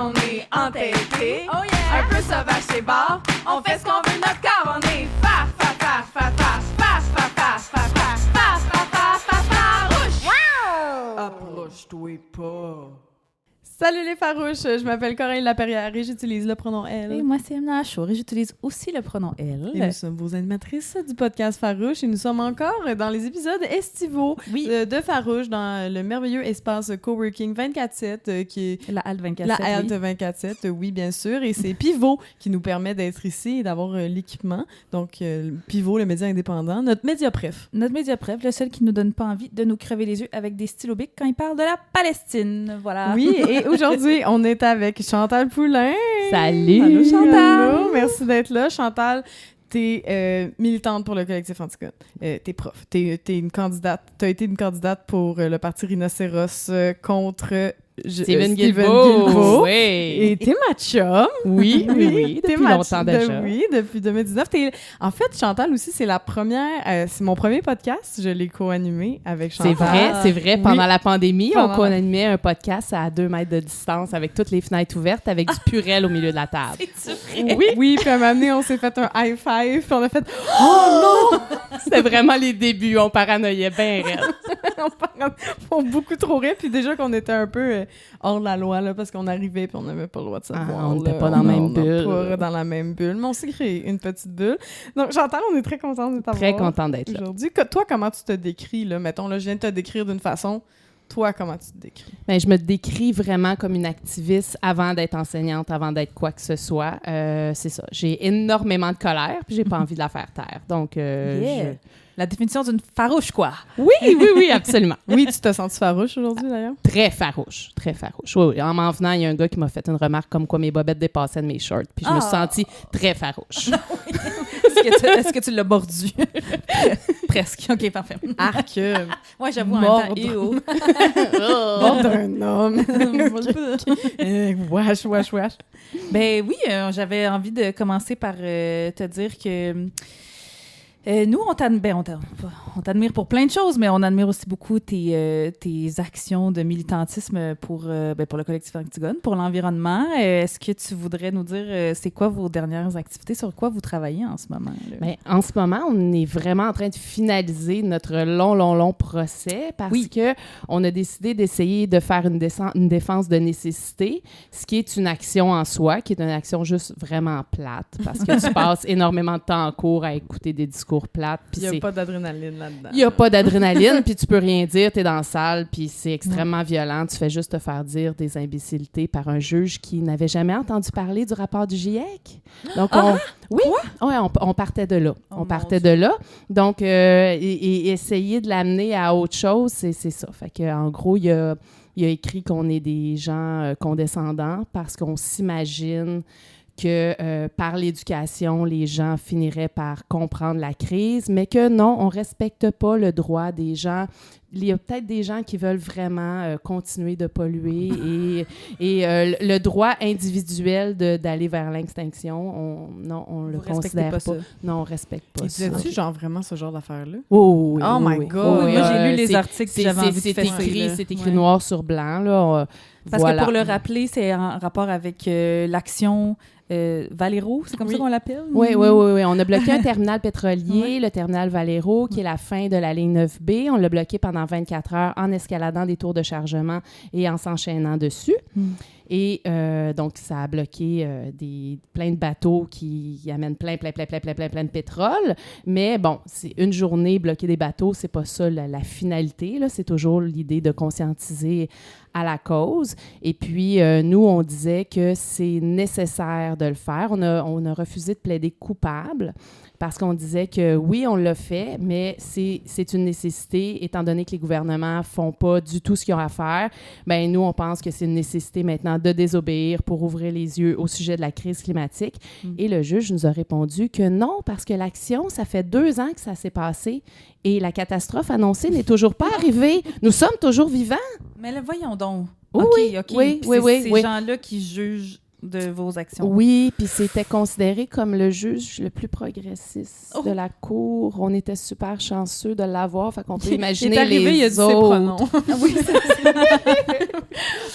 on est entêté. Oh yeah! Un peu sauvage, c'est barre. On fait ce qu'on veut, notre corps, on est faf, faf, faf, faf, faf, faf, faf, faf, faf, faf, faf, faf, faf, farouche. Approche-toi pas. Salut les farouches, je m'appelle Corinne Laperrière et j'utilise le pronom elle. Et moi, c'est Emna Achour et j'utilise aussi le pronom elle. Et nous sommes vos animatrices du podcast Farouche et nous sommes encore dans les épisodes estivaux de Farouche dans le merveilleux espace Coworking 24/7 qui est La Halte 24/7. la Halte 24/7, oui bien sûr, et c'est Pivot qui nous permet d'être ici et d'avoir l'équipement. Donc Pivot, le média indépendant, notre média préf. Notre média préf, le seul qui nous donne pas envie de nous crever les yeux avec des stylos bics quand il parle de la Palestine. Voilà. Oui, et aujourd'hui, on est avec Chantal Poulain. Salut! Allô, Chantal! Allô, merci d'être là. Chantal, t'es militante pour le collectif Antigone. T'es prof. T'es une candidate. T'as été une candidate pour le parti Rhinocéros contre Steven Guilbeault. Oui. Et t'es ma chum. Oui, depuis longtemps déjà. Oui, depuis 2019. En fait, Chantal aussi, c'est la première... c'est mon premier podcast. Je l'ai co-animé avec Chantal. C'est vrai. Pendant la pandémie, Pendant on co-animait un podcast à 2 mètres de distance avec toutes les fenêtres ouvertes, avec du purel au milieu de la table. C'est vrai? Oui, puis à un moment donné, on s'est fait un high five, puis on a fait « Oh non! » C'était vraiment les débuts. On paranoïait bien raide. On beaucoup trop rire, puis déjà qu'on était un peu hors de la loi, là, parce qu'on arrivait puis on n'avait pas le droit de savoir. On n'était pas dans la même bulle. Pas dans la même bulle, mais on s'est créé une petite bulle. Donc, Chantal, on est très contente de t'avoir Très contente d'être là. aujourd'hui. Toi, comment tu te décris, là? Mettons, là, je viens de te décrire d'une façon. Toi, comment tu te décris? Ben, je me décris vraiment comme une activiste avant d'être enseignante, avant d'être quoi que ce soit. C'est ça. J'ai énormément de colère, puis j'ai pas envie de la faire taire. Donc, La définition d'une farouche, quoi. Oui, absolument. Oui, tu t'as senti farouche aujourd'hui, d'ailleurs? Très farouche, très farouche. Oui. En m'en venant, il y a un gars qui m'a fait une remarque comme quoi mes bobettes dépassaient de mes shorts, puis je me suis sentie très farouche. Est-ce que tu l'as mordu? Presque. OK, parfait. Arc! Ouais, j'avoue, en même temps. Mordre un homme! Wesh. Ben oui, j'avais envie de commencer par te dire que nous, on t'admire pour plein de choses, mais on admire aussi beaucoup tes actions de militantisme pour le collectif Antigone, pour l'environnement. Est-ce que tu voudrais nous dire c'est quoi vos dernières activités, sur quoi vous travaillez en ce moment? Bien, en ce moment, on est vraiment en train de finaliser notre long procès parce que on a décidé d'essayer de faire une défense de nécessité, ce qui est une action en soi, qui est une action juste vraiment plate, parce que tu passes énormément de temps en cours à écouter des discours plates. Il n'y a pas d'adrénaline là-dedans. Il n'y a pas d'adrénaline, puis tu peux rien dire, tu es dans la salle, puis c'est extrêmement violent. Tu fais juste te faire dire des imbécilités par un juge qui n'avait jamais entendu parler du rapport du GIEC. Donc, on partait de là. De là. Donc, et essayer de l'amener à autre chose, c'est ça. Fait que, en gros, il a écrit qu'on est des gens condescendants parce qu'on s'imagine que par l'éducation, les gens finiraient par comprendre la crise, mais que non, on ne respecte pas le droit des gens. Il y a peut-être des gens qui veulent vraiment continuer de polluer et le droit individuel d'aller vers l'extinction, on le considère pas. Non, on ne respecte pas ça. Et disais-tu genre vraiment ce genre d'affaires-là? Oui. Oh my God! Oui, moi, j'ai lu les articles que j'avais envie de faire. C'est écrit noir sur blanc, là. Parce que pour le rappeler, c'est en rapport avec l'action Valero, c'est comme ça qu'on l'appelle? Oui. On a bloqué un terminal pétrolier, le terminal Valero, qui est la fin de la ligne 9B. On l'a bloqué pendant 24 heures en escaladant des tours de chargement et en s'enchaînant dessus. Et donc, ça a bloqué plein de bateaux qui amènent plein de pétrole. Mais bon, c'est une journée bloquer des bateaux, c'est pas ça la finalité, là. C'est toujours l'idée de conscientiser à la cause. Et puis, nous, on disait que c'est nécessaire de le faire. On a refusé de plaider coupable parce qu'on disait que oui, on l'a fait, mais c'est une nécessité, étant donné que les gouvernements font pas du tout ce qu'ils ont à faire. Bien, nous, on pense que c'est une nécessité maintenant de désobéir pour ouvrir les yeux au sujet de la crise climatique. Et le juge nous a répondu que non, parce que l'action, ça fait 2 ans que ça s'est passé et la catastrophe annoncée n'est toujours pas arrivée. Nous sommes toujours vivants. Mais là, voyons donc. Oui. OK. Ces gens-là qui jugent de vos actions. Oui, puis c'était considéré comme le juge le plus progressiste Oh. de la cour. On était super chanceux de l'avoir, fait qu'on peut Il est imaginer arrivé, il a les dit ses autres. pronoms. Oui,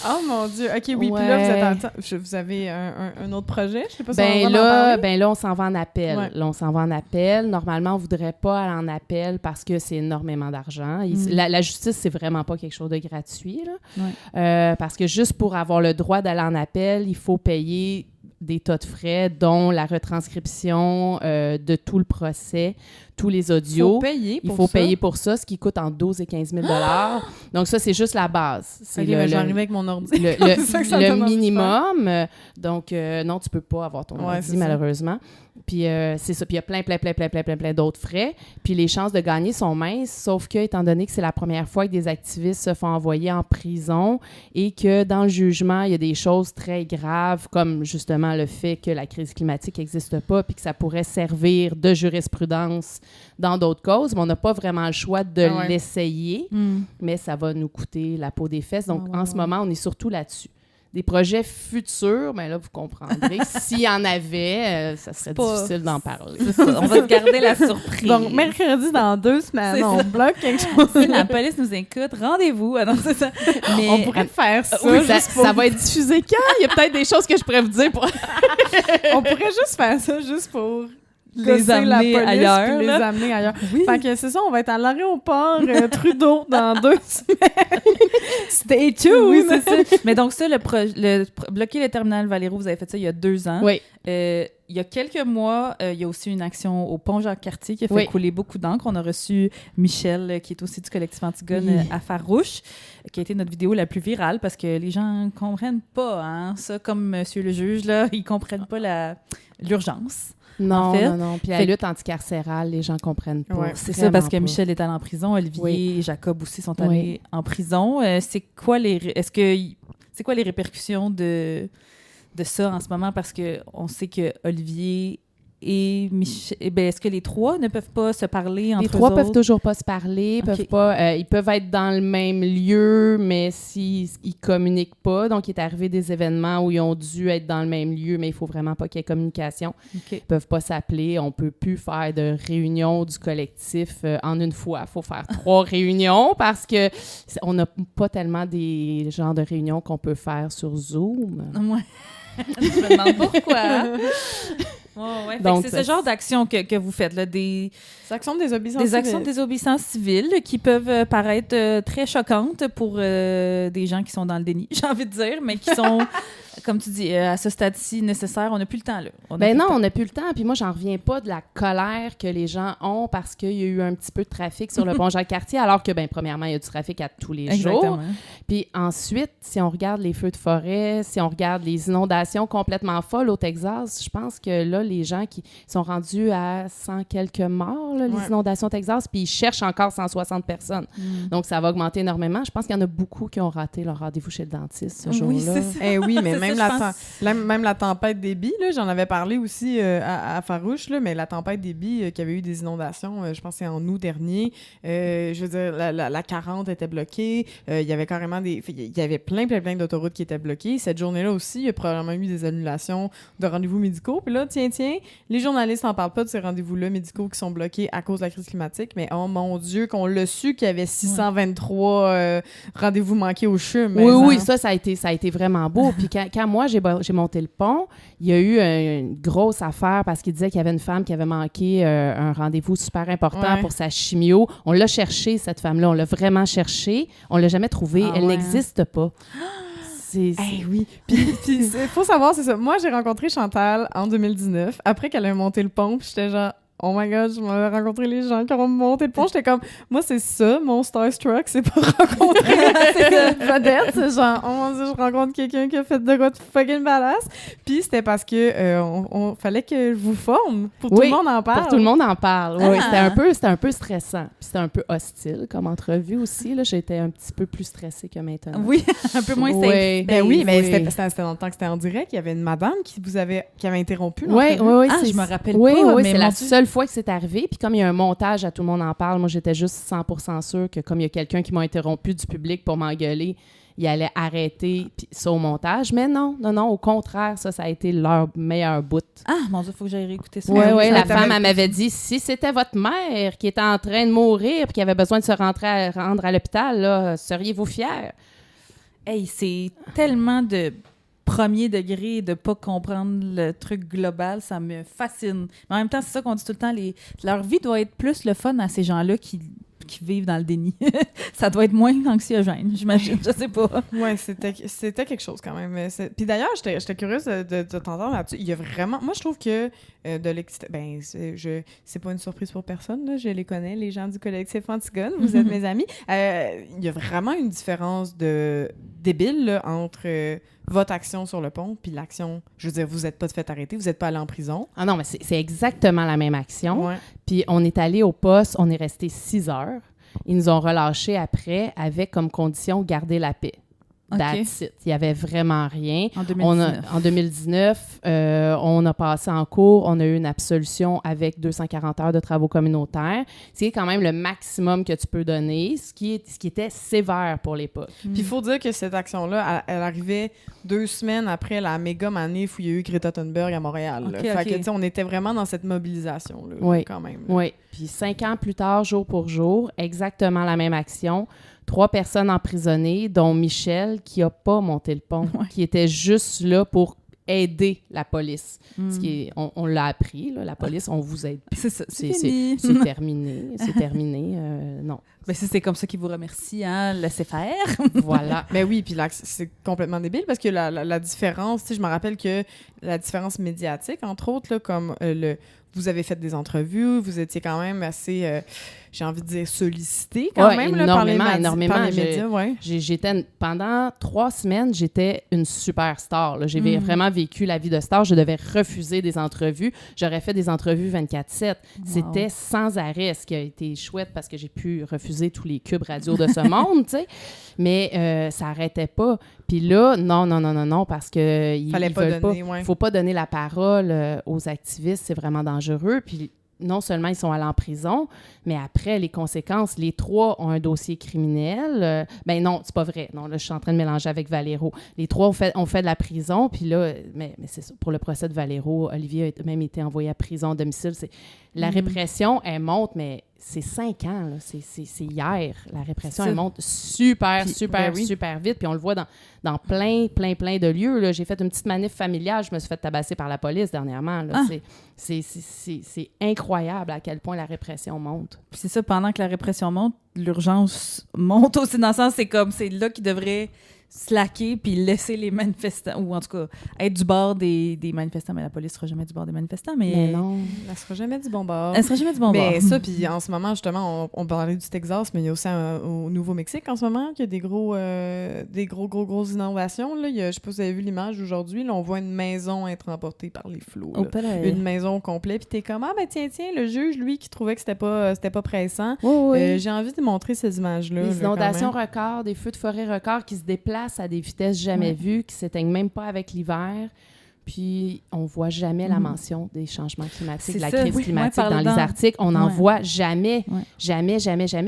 Oh mon Dieu. OK, oui. Puis Ouais. là, vous avez un autre projet? Je sais pas si on va en parler. Ben là, on s'en va en appel. Ouais. Là, on s'en va en appel. Normalement, on voudrait pas aller en appel parce que c'est énormément d'argent. La justice, c'est vraiment pas quelque chose de gratuit, là. Ouais. Parce que juste pour avoir le droit d'aller en appel, il faut payer des tas de frais, dont la retranscription de tout le procès, tous les audios. Il faut payer pour ça, ce qui coûte entre 12 et 15 000 Donc ça, c'est juste la base. C'est OK, mais j'arrive avec mon ordi. le C'est ça que ça me donne envie de minimum. Donc, non, tu peux pas avoir ton Ouais, ordi, c'est ça. malheureusement. Puis c'est ça. Puis il y a plein d'autres frais. Puis les chances de gagner sont minces, sauf que, étant donné que c'est la première fois que des activistes se font envoyer en prison et que dans le jugement, il y a des choses très graves, comme justement le fait que la crise climatique n'existe pas puis que ça pourrait servir de jurisprudence dans d'autres causes, mais on n'a pas vraiment le choix de Ah ouais. l'essayer, mais ça va nous coûter la peau des fesses. Donc, Ouais, en ce moment, on est surtout là-dessus. Des projets futurs, mais là, vous comprendrez. S'il y en avait, ça serait pas- difficile d'en parler. c'est ça. On va se garder la surprise. Donc, mercredi, dans 2 semaines, C'est on ça. bloque quelque chose. Si la police nous écoute, rendez-vous. Ah non, c'est ça. Mais, On pourrait faire ça. Oui, juste pour- ça va être diffusé quand? Il y a peut-être des choses que je pourrais vous dire pour... On pourrait juste faire ça juste pour les gosser la amener police ailleurs. puis les là. amener ailleurs. Oui. Fait que c'est ça, on va être à l'aéroport Trudeau dans 2 semaines. Stay tuned! Oui, c'est ça. Mais donc ça, bloquer le terminal Valero, vous avez fait ça il y a 2 ans. Oui. Il y a quelques mois, il y a aussi une action au pont Jacques-Cartier qui a fait Oui. couler beaucoup d'encre. On a reçu Michel, qui est aussi du collectif Antigone Oui. à Farouche, qui a été notre vidéo la plus virale parce que les gens ne comprennent pas, hein, ça, comme monsieur le juge, là, ils comprennent pas l'urgence. Non, En fait, non. Puis la fait- lutte anticarcérale, les gens comprennent pas. Ouais, C'est ça, Vraiment parce que pas. Michel est allé en prison, Olivier Oui. et Jacob aussi sont Oui. allés en prison. C'est quoi les répercussions de ça en ce moment? Parce que on sait que Olivier et Michel, est-ce que les trois ne peuvent pas se parler entre Les trois eux peuvent autres? toujours pas se parler, Ok. peuvent pas, ils peuvent être dans le même lieu, mais s'ils ils communiquent pas. Donc, il est arrivé des événements où ils ont dû être dans le même lieu, mais il faut vraiment pas qu'il y ait communication. OK. Ils peuvent pas s'appeler. On peut plus faire de réunion du collectif en une fois. Il faut faire 3 réunions parce que on n'a pas tellement des genres de réunions qu'on peut faire sur Zoom. Ouais. Je me demande pourquoi. Ouais. Fait que Donc, c'est ça- ce genre d'action que vous faites, là, des actions de désobéissance des actions de civile. désobéissance civile qui peuvent paraître très choquantes pour des gens qui sont dans le déni, j'ai envie de dire, mais qui sont, comme tu dis, à ce stade-ci nécessaire. On n'a plus le temps, là. Ben non, on n'a plus le temps. Puis moi, j'en reviens pas de la colère que les gens ont parce qu'il y a eu un petit peu de trafic sur le pont Jacques-Cartier, alors que, ben, premièrement, il y a du trafic à tous les jours. Exactement. Puis ensuite, si on regarde les feux de forêt, si on regarde les inondations complètement folles au Texas, je pense que là, les gens qui sont rendus à 100 quelques morts, là, Ouais. les inondations au Texas, puis ils cherchent encore 160 personnes. Donc, ça va augmenter énormément. Je pense qu'il y en a beaucoup qui ont raté leur rendez-vous chez le dentiste ce Oui, jour-là. c'est ça. Eh oui, mais C'est même, ça, la je pense. même la tempête des billes, là, j'en avais parlé aussi à Farouche, là, mais la tempête des billes qui avait eu des inondations, je pense que c'est en août dernier. Je veux dire, la 40 était bloquée. Il y avait carrément il y avait plein d'autoroutes qui étaient bloquées. Cette journée-là aussi, il y a probablement eu des annulations de rendez-vous médicaux. Puis là, tiens, les journalistes n'en parlent pas de ces rendez-vous-là médicaux qui sont bloqués à cause de la crise climatique, mais oh mon Dieu, qu'on l'a su qu'il y avait 623 rendez-vous manqués au CHUM. Oui, ça a été vraiment beau. Puis quand moi, j'ai monté le pont, il y a eu une grosse affaire parce qu'il disait qu'il y avait une femme qui avait manqué un rendez-vous super important Ouais. pour sa chimio. On l'a cherchée, cette femme-là. On l'a vraiment cherchée. On l'a jamais trouvée. Ah Elle ouais. n'existe pas. C'est... Eh oui. Puis il faut savoir, c'est ça. Moi, j'ai rencontré Chantal en 2019, après qu'elle ait monté le pont, puis j'étais genre, oh my God, je m'avais rencontré les gens qui ont monté le pont. J'étais comme, moi, c'est ça, mon starstruck, c'est pas rencontrer une vedette. C'est genre, oh mon Dieu, je rencontre quelqu'un qui a fait de quoi de fucking badass. Puis c'était parce que on fallait que je vous forme. Pour tout Oui, le monde en parle. Pour tout le monde en parle. Oui, Ah. c'était un peu stressant. Puis c'était un peu hostile comme entrevue aussi. Là, j'étais un petit peu plus stressée que maintenant. Oui, un peu moins safe. Oui. Ben oui, mais Oui. c'était dans le temps que c'était en direct. Il y avait une madame qui avait interrompu. Oui, l'entrevue. Ah, je me rappelle oui, pas, Oui, mais c'est mon la Dieu. seule fois que c'est arrivé, puis comme il y a un montage à Tout le monde en parle, moi, j'étais juste 100% sûre que comme il y a quelqu'un qui m'a interrompu du public pour m'engueuler, il allait arrêter puis ça au montage. Mais non, au contraire, ça a été leur meilleur bout. Ah, mon Dieu, il faut que j'aille réécouter ça. Oui, la ça femme, t'avait- elle m'avait dit, si c'était votre mère qui était en train de mourir puis qui avait besoin de se rendre à l'hôpital, là, seriez-vous fiers? Hey, c'est tellement de premier degré de pas comprendre le truc global, ça me fascine. Mais en même temps, c'est ça qu'on dit tout le temps, leur vie doit être plus le fun à ces gens-là qui vivent dans le déni. Ça doit être moins anxiogène, j'imagine, je sais pas. Ouais, c'était quelque chose quand même. Puis d'ailleurs, j'étais curieuse de t'entendre là-dessus. Il y a vraiment... Moi, je trouve que de l'excitation... Ben, c'est pas une surprise pour personne, là. Je les connais, les gens du collectif Antigone. Vous êtes mes amis. Il y a vraiment une différence débile là, entre votre action sur le pont puis l'action... Je veux dire, vous n'êtes pas fait arrêter, vous n'êtes pas allé en prison. Ah non, mais c'est exactement la même action. Ouais. Puis on est allé au poste, on est resté 6 heures. Ils nous ont relâchés après avec comme condition garder la paix. OK. That's it. Il n'y avait vraiment rien. En 2019. En 2019, on a passé en cours, on a eu une absolution avec 240 heures de travaux communautaires. C'est quand même le maximum que tu peux donner, ce qui était sévère pour l'époque. Puis il faut dire que cette action-là, elle arrivait 2 semaines après la méga manif où il y a eu Greta Thunberg à Montréal. là. OK, Fait OK. que, tu sais, on était vraiment dans cette mobilisation-là, Oui. quand même. Oui. Puis 5 ans plus tard, jour pour jour, exactement la même action. 3 personnes emprisonnées, dont Michel, qui n'a pas monté le pont, qui était juste là pour aider la police. Ce qui est, on l'a appris, là, la police, on vous aide. C'est ça, c'est C'est fini. terminé. C'est terminé. Non. Ben, c'est comme ça qu'ils vous remercient, hein, laissez faire. Voilà. Mais oui, puis là, c'est complètement débile parce que la différence, tu sais, je me rappelle que la différence médiatique, entre autres, là, comme vous avez fait des entrevues, vous étiez quand même assez, j'ai envie de dire, sollicité quand Ouais, même là, par les énormément. par les médias. Ouais. Pendant 3 semaines, j'étais une superstar. Là. J'ai vraiment vécu la vie de star. Je devais refuser des entrevues. J'aurais fait des entrevues 24/7. C'était sans arrêt, ce qui a été chouette parce que j'ai pu refuser tous les cubes radio de ce monde, tu sais. Mais ça n'arrêtait pas. Puis là, non, parce que Fallait ils pas veulent donner, pas. ouais. Faut pas donner la parole aux activistes. C'est vraiment dangereux. Puis non seulement ils sont allés en prison, mais après, les conséquences, les 3 ont un dossier criminel. Ben non, c'est pas vrai. Non, là, je suis en train de mélanger avec Valero. Les 3 ont fait de la prison, puis là, mais c'est ça, pour le procès de Valero, Olivier a même été envoyé à prison à domicile. La répression, elle monte, mais c'est 5 ans, là. C'est hier. La répression, C'est elle monte super vite, puis on le voit dans plein de lieux, là. J'ai fait une petite manif familiale, je me suis fait tabasser par la police dernièrement, là. C'est incroyable à quel point la répression monte. Puis c'est ça, pendant que la répression monte, l'urgence monte aussi. Dans le sens, c'est là qu'ils devraient slacker puis laisser les manifestants, ou en tout cas, être du bord des manifestants. Mais la police sera jamais du bord des manifestants. Mais non. Elle sera jamais du bon bord. Elle sera jamais du bon bord. Mais ça, puis en ce moment, justement, on parlait du Texas, mais il y a aussi au Nouveau-Mexique en ce moment qu'il y a des grosses innovations. Là. Je sais pas si vous avez vu l'image aujourd'hui. Là, on voit une maison être emportée par les flots. Oh, Une maison complète. Puis t'es comme, ah ben tiens, le juge, lui, qui trouvait que c'était pas pressant. Oui. J'ai envie de montrer ces images-là. Les là, inondations quand même. records, des feux de forêt records qui se déplacent à des vitesses jamais vues, qui s'éteignent même pas avec l'hiver. Puis, on voit jamais la mention des changements climatiques, C'est de la ça, crise oui. climatique Ouais, dans les articles. On n'en Ouais. voit jamais. Ouais. Jamais.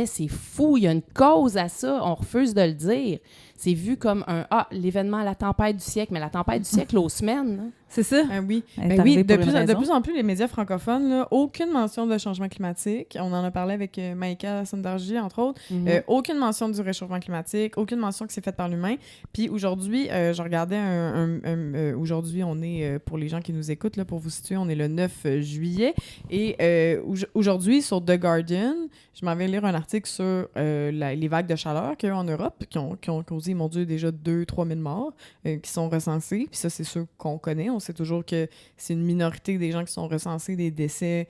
C'est fou. Il y a une cause à ça. On refuse de le dire. C'est vu comme l'événement, la tempête du siècle. Mais la tempête du siècle aux semaines, hein. C'est ça. Ah oui, Elle est ben oui, arrivée de pour une plus raison. en plus, les médias francophones, là, aucune mention de changement climatique. On en a parlé avec Maïka Sondarji, entre autres. Aucune mention du réchauffement climatique, aucune mention que c'est faite par l'humain. Puis aujourd'hui, je regardais aujourd'hui, on est, pour les gens qui nous écoutent, là, pour vous situer, on est le 9 juillet. Et aujourd'hui, sur The Guardian, je m'en vais lire un article sur les vagues de chaleur qu'il y a eu en Europe, qui ont causé, mon Dieu, déjà 2-3 000 morts qui sont recensés. Puis ça, c'est ceux qu'on connaît. On sait toujours que c'est une minorité des gens qui sont recensés des décès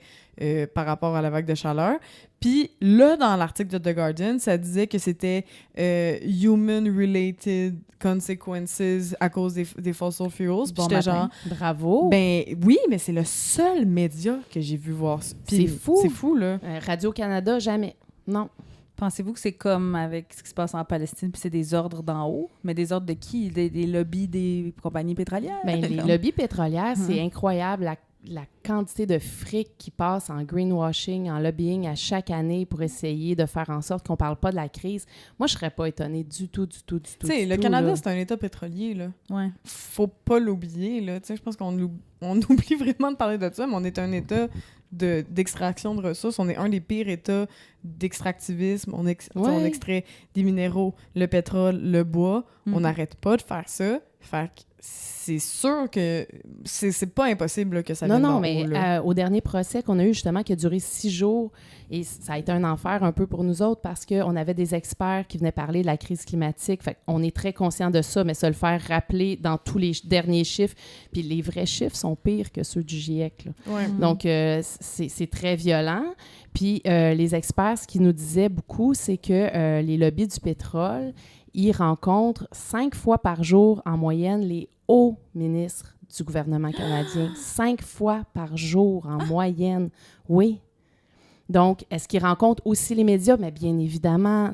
par rapport à la vague de chaleur. Puis là, dans l'article de The Guardian, ça disait que c'était human-related consequences à cause des fossil fuels. Puis Bon j'étais matin. genre, Bravo. ben oui, mais c'est le seul média que j'ai vu voir ça. Puis C'est fou. C'est fou, là. Radio-Canada, jamais. Non. Pensez-vous que c'est comme avec ce qui se passe en Palestine, puis c'est des ordres d'en haut? Mais des ordres de qui? Des lobbies des compagnies pétrolières? Ben, les Comme- lobbies pétrolières, c'est incroyable la quantité de fric qui passe en greenwashing, en lobbying à chaque année pour essayer de faire en sorte qu'on parle pas de la crise, moi, je serais pas étonnée du tout. Tu sais, le Canada, c'est un État pétrolier, là. Ouais. Faut pas l'oublier, là. Tu sais, je pense qu'on oublie vraiment de parler de ça, mais on est un État d'extraction de ressources. On est un des pires États d'extractivisme. On extrait des minéraux, le pétrole, le bois. On n'arrête pas de faire ça. Fait que c'est sûr que c'est pas impossible là, que ça vienne Non, d'en mais haut, là. au dernier procès qu'on a eu, justement, qui a duré 6 jours, et ça a été un enfer un peu pour nous autres parce qu'on avait des experts qui venaient parler de la crise climatique. Fait qu'on est très conscient de ça, mais se le faire rappeler dans tous les derniers chiffres. Puis les vrais chiffres sont pires que ceux du GIEC, là. Ouais. Donc, c'est très violent. Puis les experts, ce qu'ils nous disaient beaucoup, c'est que les lobbies du pétrole, ils rencontrent 5 fois par jour en moyenne les hauts ministres du gouvernement canadien. 5 fois par jour en moyenne. Oui. Donc, est-ce qu'ils rencontrent aussi les médias? Mais bien évidemment.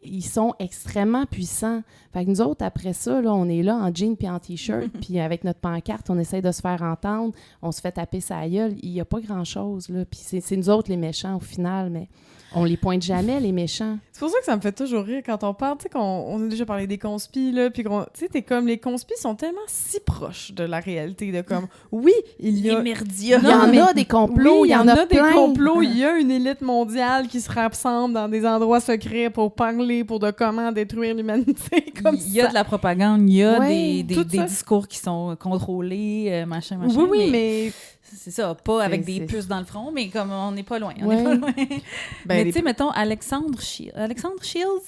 Ils sont extrêmement puissants. Fait que nous autres, après ça, là, on est là en jean puis en T-shirt, puis avec notre pancarte, on essaie de se faire entendre. On se fait taper sa gueule. Il n'y a pas grand-chose, là. Puis c'est nous autres les méchants, au final, mais on les pointe jamais, les méchants. C'est pour ça que ça me fait toujours rire quand on parle, tu sais, qu'on a déjà parlé des conspis, là, puis tu sais, t'es comme, les conspis sont tellement si proches de la réalité, de comme, oui, il y a... Les merdias. Il y en a des complots, oui, il y en a des plein. complots, il y a une élite mondiale qui se rassemble dans des endroits secrets pour parler, pour de comment détruire l'humanité, comme Il y a de la propagande, il y a Ouais, des tout ça. discours qui sont contrôlés, machin. Oui, mais... C'est ça, pas avec C'est- des puces dans le front, mais comme on n'est pas loin. On Ouais. n'est pas loin. Mais les- tu sais, mettons, Alexandre Shields,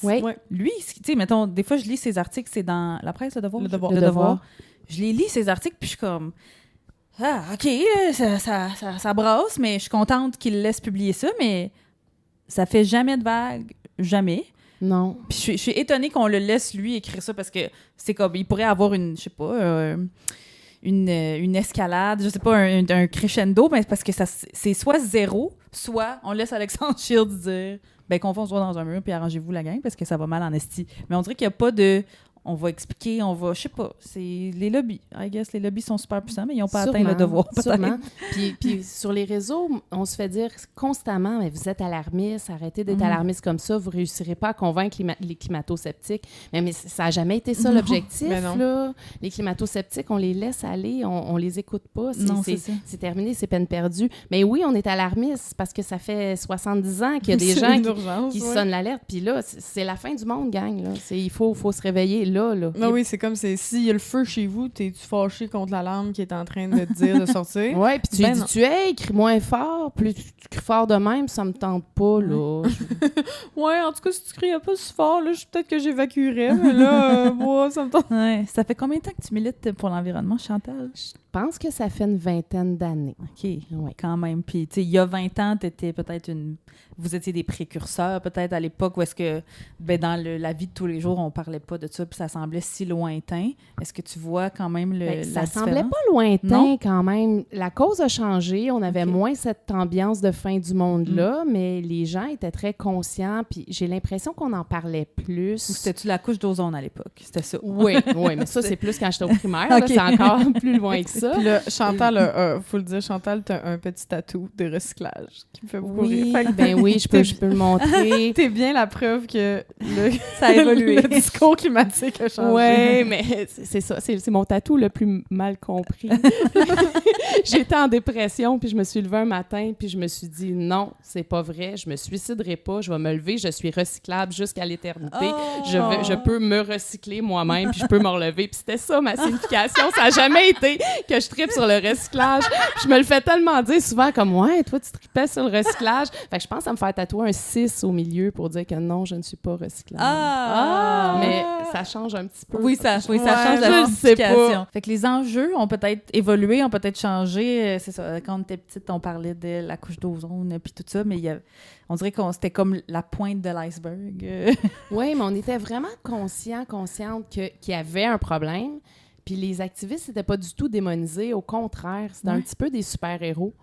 Oui. Ouais. lui, tu sais, mettons, des fois, je lis ses articles, c'est dans la presse, Le Devoir. Le Devoir. Le Devoir. Je les lis, ses articles, puis je suis comme... Ah, OK, ça brasse, mais je suis contente qu'il laisse publier ça, mais ça fait jamais de vague, jamais. Non. Puis je suis étonnée qu'on le laisse, lui, écrire ça, parce que c'est comme... Il pourrait avoir une, je sais pas... une escalade, je sais pas, un crescendo, mais parce que c'est soit zéro, soit on laisse Alexandre Shields dire qu'on va se voir dans un mur puis arrangez-vous la gang parce que ça va mal en esti. Mais on dirait qu'il n'y a pas de... On va expliquer, je sais pas, c'est les lobbies. I guess les lobbies sont super puissants, mais ils n'ont pas atteint le devoir, peut-être. Sûrement. Puis sur les réseaux, on se fait dire constamment, mais vous êtes alarmistes, arrêtez d'être alarmistes comme ça, vous réussirez pas à convaincre les climato-sceptiques. Mais ça n'a jamais été ça l'objectif, mais non. là. Les climato-sceptiques, on les laisse aller, on les écoute pas. Non, c'est ça. C'est terminé, c'est peine perdue. Mais oui, on est alarmistes parce que ça fait 70 ans qu'il y a des C'est gens une urgence, qui ouais. sonnent l'alerte. Puis là, c'est la fin du monde, gang. Là. Il faut se réveiller là. Non, oui, c'est comme s'il y a le feu chez vous, t'es-tu fâché contre l'alarme qui est en train de te dire de sortir? Ouais, puis tu Ben lui non. dis, hey, crie moins fort. Plus tu cries fort de même, ça me tente pas, là. Ouais, en tout cas, si tu criais pas si fort, là, peut-être que j'évacuerais, mais là, moi, ça me tente. Ouais. Ça fait combien de temps que tu milites pour l'environnement, Chantal? Je pense que ça fait une 20aine d'années. OK, Ouais. quand même. Puis, tu sais, il y a 20 ans, t'étais peut-être vous étiez des précurseurs, peut-être, à l'époque où est-ce que, dans la vie de tous les jours, on parlait pas de ça, puis ça semblait si lointain. Est-ce que tu vois quand même Ça la semblait différence? pas lointain Non? quand même. La cause a changé. On avait Ok. moins cette ambiance de fin du monde-là, mais les gens étaient très conscients. Puis j'ai l'impression qu'on en parlait plus. Ou c'était-tu la couche d'ozone à l'époque? C'était ça. Oui, mais ça, c'est plus quand j'étais au primaire. là. Ok. C'est encore plus loin que ça. Puis là, Chantal, faut le dire, Chantal, t'as un petit tatou de recyclage qui me fait beaucoup rire. Oui, Fait que ben oui, je peux le montrer. t'es bien la preuve que Ça a évolué. le discours climatique a changé. Oui, mais c'est ça. C'est mon tatou le plus mal compris. J'étais en dépression, puis je me suis levée un matin, puis je me suis dit non, c'est pas vrai, je me suiciderai pas, je vais me lever, je suis recyclable jusqu'à l'éternité. Oh! Je peux me recycler moi-même, puis je peux me relever. Puis c'était ça ma signification. Ça n'a jamais été que je tripe sur le recyclage. Puis je me le fais tellement dire souvent comme ouais, toi tu tripais sur le recyclage. Fait que je pense à me faire tatouer un 6 au milieu pour dire que non, je ne suis pas recyclable. Mais ça change un petit peu. Oui, ça change Ouais, la je le sais pas. signification. Fait que les enjeux ont peut-être évolué, ont peut-être changé. C'est ça, quand on était petite, on parlait de la couche d'ozone puis tout ça, mais on dirait que c'était comme la pointe de l'iceberg. Oui, mais on était vraiment consciente qu'il y avait un problème. Puis les activistes n'étaient pas du tout démonisés. Au contraire, c'était un petit peu des super-héros.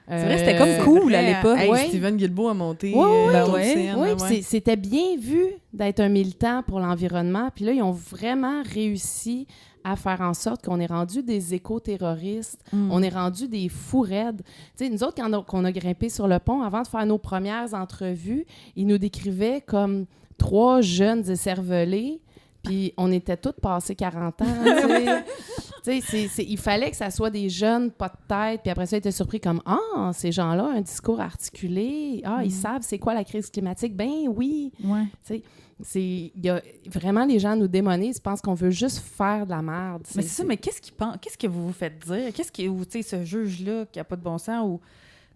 C'est vrai, c'était comme cool à l'époque. Hey, Ouais. Steven Guilbeault a monté Ouais, l'océan, Oui, là, puis c'était bien vu d'être un militant pour l'environnement. Puis là, ils ont vraiment réussi à faire en sorte qu'on est rendu des éco-terroristes, on est rendu des fous raides. Tu sais, nous autres, qu'on a grimpé sur le pont, avant de faire nos premières entrevues, ils nous décrivaient comme 3 jeunes écervelés, puis on était tous passés 40 ans, tu sais. Il fallait que ça soit des jeunes, pas de tête, puis après ça, ils étaient surpris comme « Ah, ces gens-là, un discours articulé, ils savent c'est quoi la crise climatique? Ben oui! Ouais. » Tu sais, il y a vraiment les gens nous démonisent, ils pensent qu'on veut juste faire de la merde. Mais c'est ça, mais qu'est-ce que vous vous faites dire? Qu'est-ce que, ou tu sais, ce juge-là qui a pas de bon sens, ou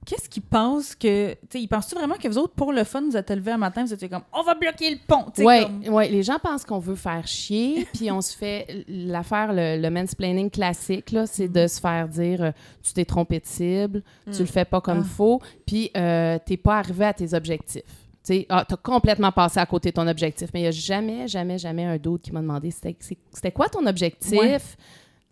qu'est-ce qu'il pense que, tu sais, il pense-tu vraiment que vous autres, pour le fun, vous êtes levés un matin, vous étiez comme, on va bloquer le pont, tu sais, Oui, les gens pensent qu'on veut faire chier, puis on se fait l'affaire, le mansplaining classique, là, c'est de se faire dire, tu t'es trompé de cible, tu le fais pas comme faut, puis t'es pas arrivé à tes objectifs. Tu as complètement passé à côté de ton objectif. Mais il n'y a jamais un d'autre qui m'a demandé c'était quoi ton objectif? Ouais.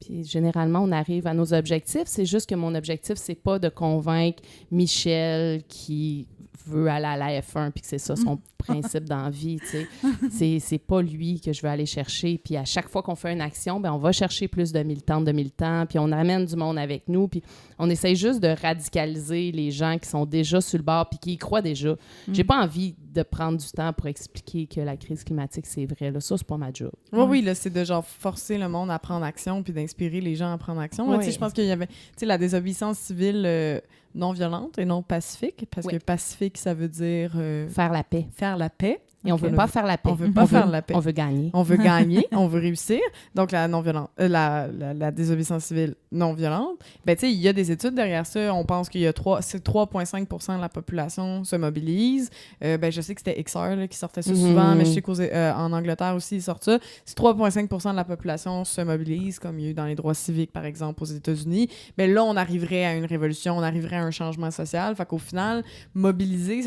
Puis généralement, on arrive à nos objectifs. C'est juste que mon objectif, c'est pas de convaincre Michel qui veut aller à la F1 puis que c'est ça son principe dans la vie, tu sais. C'est pas lui que je veux aller chercher. Puis à chaque fois qu'on fait une action, ben on va chercher plus de militants, puis on amène du monde avec nous, puis on essaye juste de radicaliser les gens qui sont déjà sur le bord puis qui y croient déjà. J'ai pas envie de prendre du temps pour expliquer que la crise climatique, c'est vrai. Là, ça, c'est pas ma job. Oui, là, c'est de genre forcer le monde à prendre action puis d'inspirer les gens à prendre action. Là, je pense qu'il y avait la désobéissance civile non violente et non pacifique, parce que pacifique, ça veut dire... faire la paix. Faire la paix. Et on veut pas faire la paix. On veut pas faire la paix. On veut gagner. On veut gagner, on veut réussir. Donc, la non-violente, la désobéissance civile non-violente, ben, tu sais, il y a des études derrière ça. On pense qu'il y a 3,5% de la population se mobilise. Ben, je sais que c'était XR là, qui sortait ça souvent, mais je sais qu'en Angleterre aussi, ils sortent ça. Si 3,5% de la population se mobilise, comme il y a eu dans les droits civiques, par exemple, aux États-Unis, ben là, on arriverait à une révolution, on arriverait à un changement social. Fait qu'au final, mobiliser,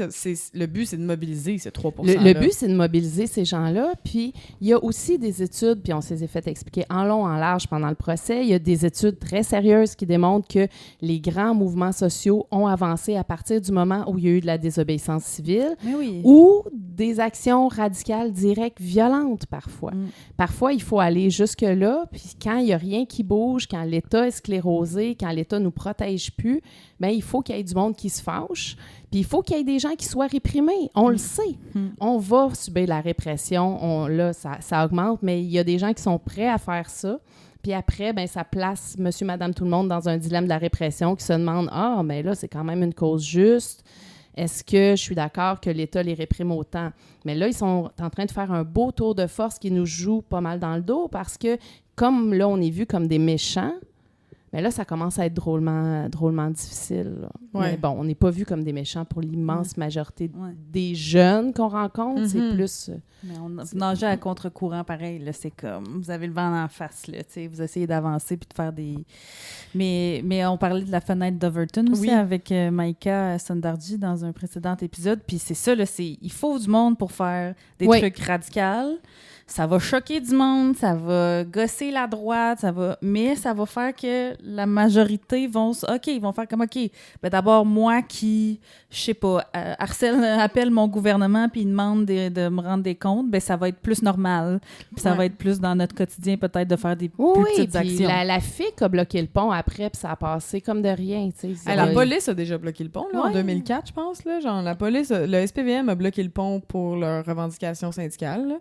le but, c'est de mobiliser ces 3%. Le but, c'est de mobiliser ces gens-là. Puis, il y a aussi des études, puis on s'est fait expliquer en long, en large pendant le procès. Il y a des études très sérieuses qui démontrent que les grands mouvements sociaux ont avancé à partir du moment où il y a eu de la désobéissance civile ou des actions radicales directes violentes parfois. Parfois, il faut aller jusque-là. Puis, quand il n'y a rien qui bouge, quand l'État est sclérosé, quand l'État ne nous protège plus, bien, il faut qu'il y ait du monde qui se fâche. Puis il faut qu'il y ait des gens qui soient réprimés. On le sait. On va subir la répression. Là, ça augmente, mais il y a des gens qui sont prêts à faire ça. Puis après, ben, ça place monsieur, madame, tout le monde dans un dilemme de la répression qui se demande « Ah, mais là, c'est quand même une cause juste. Est-ce que je suis d'accord que l'État les réprime autant? » Mais là, ils sont en train de faire un beau tour de force qui nous joue pas mal dans le dos parce que, comme là, on est vus comme des méchants, mais là, ça commence à être drôlement difficile. Ouais. Mais bon, on n'est pas vus comme des méchants pour l'immense majorité des jeunes qu'on rencontre. C'est plus... Mais on nageait à contre-courant, pareil. Là, c'est comme, vous avez le vent en face. Là, vous essayez d'avancer puis de faire des... Mais on parlait de la fenêtre d'Overton aussi avec Maïka Sondarji dans un précédent épisode. Puis c'est ça, là, il faut du monde pour faire des trucs radicaux. Ça va choquer du monde, ça va gosser la droite, mais ça va faire que la majorité ils vont faire comme, OK, ben d'abord, moi qui, je sais pas, appelle mon gouvernement puis il demande de me rendre des comptes, ben ça va être plus normal. Puis ça va être plus dans notre quotidien, peut-être, de faire des plus petites actions. La FIC a bloqué le pont après, puis ça a passé comme de rien. La police a déjà bloqué le pont, là, en 2004, je pense. Là, genre, la police, le SPVM a bloqué le pont pour leurs revendications syndicales.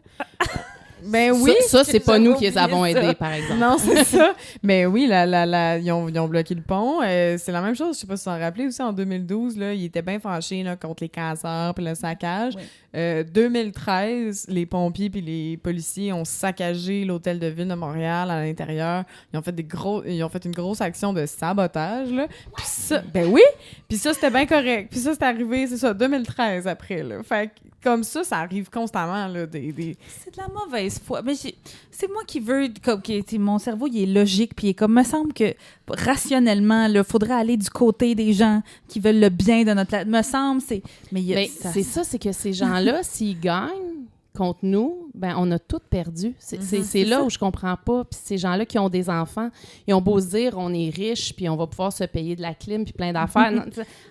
Ben oui. Ça c'est pas nous qui les avons aidés, par exemple. Non, c'est ça. Mais oui, ils ont bloqué le pont. C'est la même chose, je sais pas si vous en rappelez aussi, en 2012, là, ils étaient bien fâchés là, contre les casseurs puis le saccage. 2013, les pompiers puis les policiers ont saccagé l'hôtel de ville de Montréal à l'intérieur. Ils ont fait une grosse action de sabotage. Là. Puis ça, ben oui! Puis ça, c'était bien correct. Puis ça, c'est arrivé, c'est ça, 2013 après. Là. Fait que, comme ça arrive constamment. Là, C'est de la mauvaise foi. Mais c'est moi qui veux... mon cerveau, il est logique. Puis il est comme, me semble que rationnellement, il faudrait aller du côté des gens qui veulent le bien de notre... Me semble, c'est... c'est ça, c'est que ces gens-là, s'ils gagnent contre nous, ben on a tout perdu. C'est c'est là ça. où je comprends pas. Puis ces gens-là qui ont des enfants, ils ont beau se dire on est riche, puis on va pouvoir se payer de la clim, puis plein d'affaires. Non,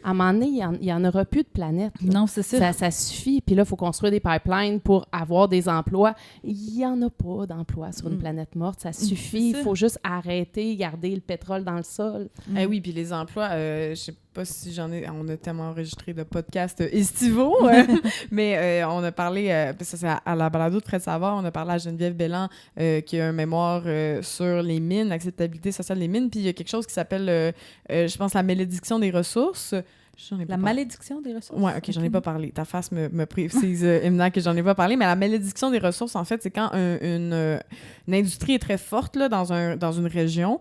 à un moment donné, il y en aura plus de planète. Là. Non, c'est ça. Ça suffit. Puis là, il faut construire des pipelines pour avoir des emplois. Il n'y en a pas d'emplois sur une planète morte. Ça suffit. Il ça. faut juste arrêter, garder le pétrole dans le sol. Eh oui, puis les emplois, je sais pas si on a tellement enregistré de podcasts estivaux, mais on a parlé, ça c'est à la balado de Fred Savard, on a parlé à Geneviève Belland qui a un mémoire sur les mines, l'acceptabilité sociale des mines, puis il y a quelque chose qui s'appelle, je pense, la malédiction des ressources. J'en ai pas La parlé. malédiction des ressources. Ouais, ok, j'en ai pas parlé. Ta face me précise, Emna, que j'en ai pas parlé. Mais la malédiction des ressources, en fait, c'est quand une industrie est très forte là, dans une région,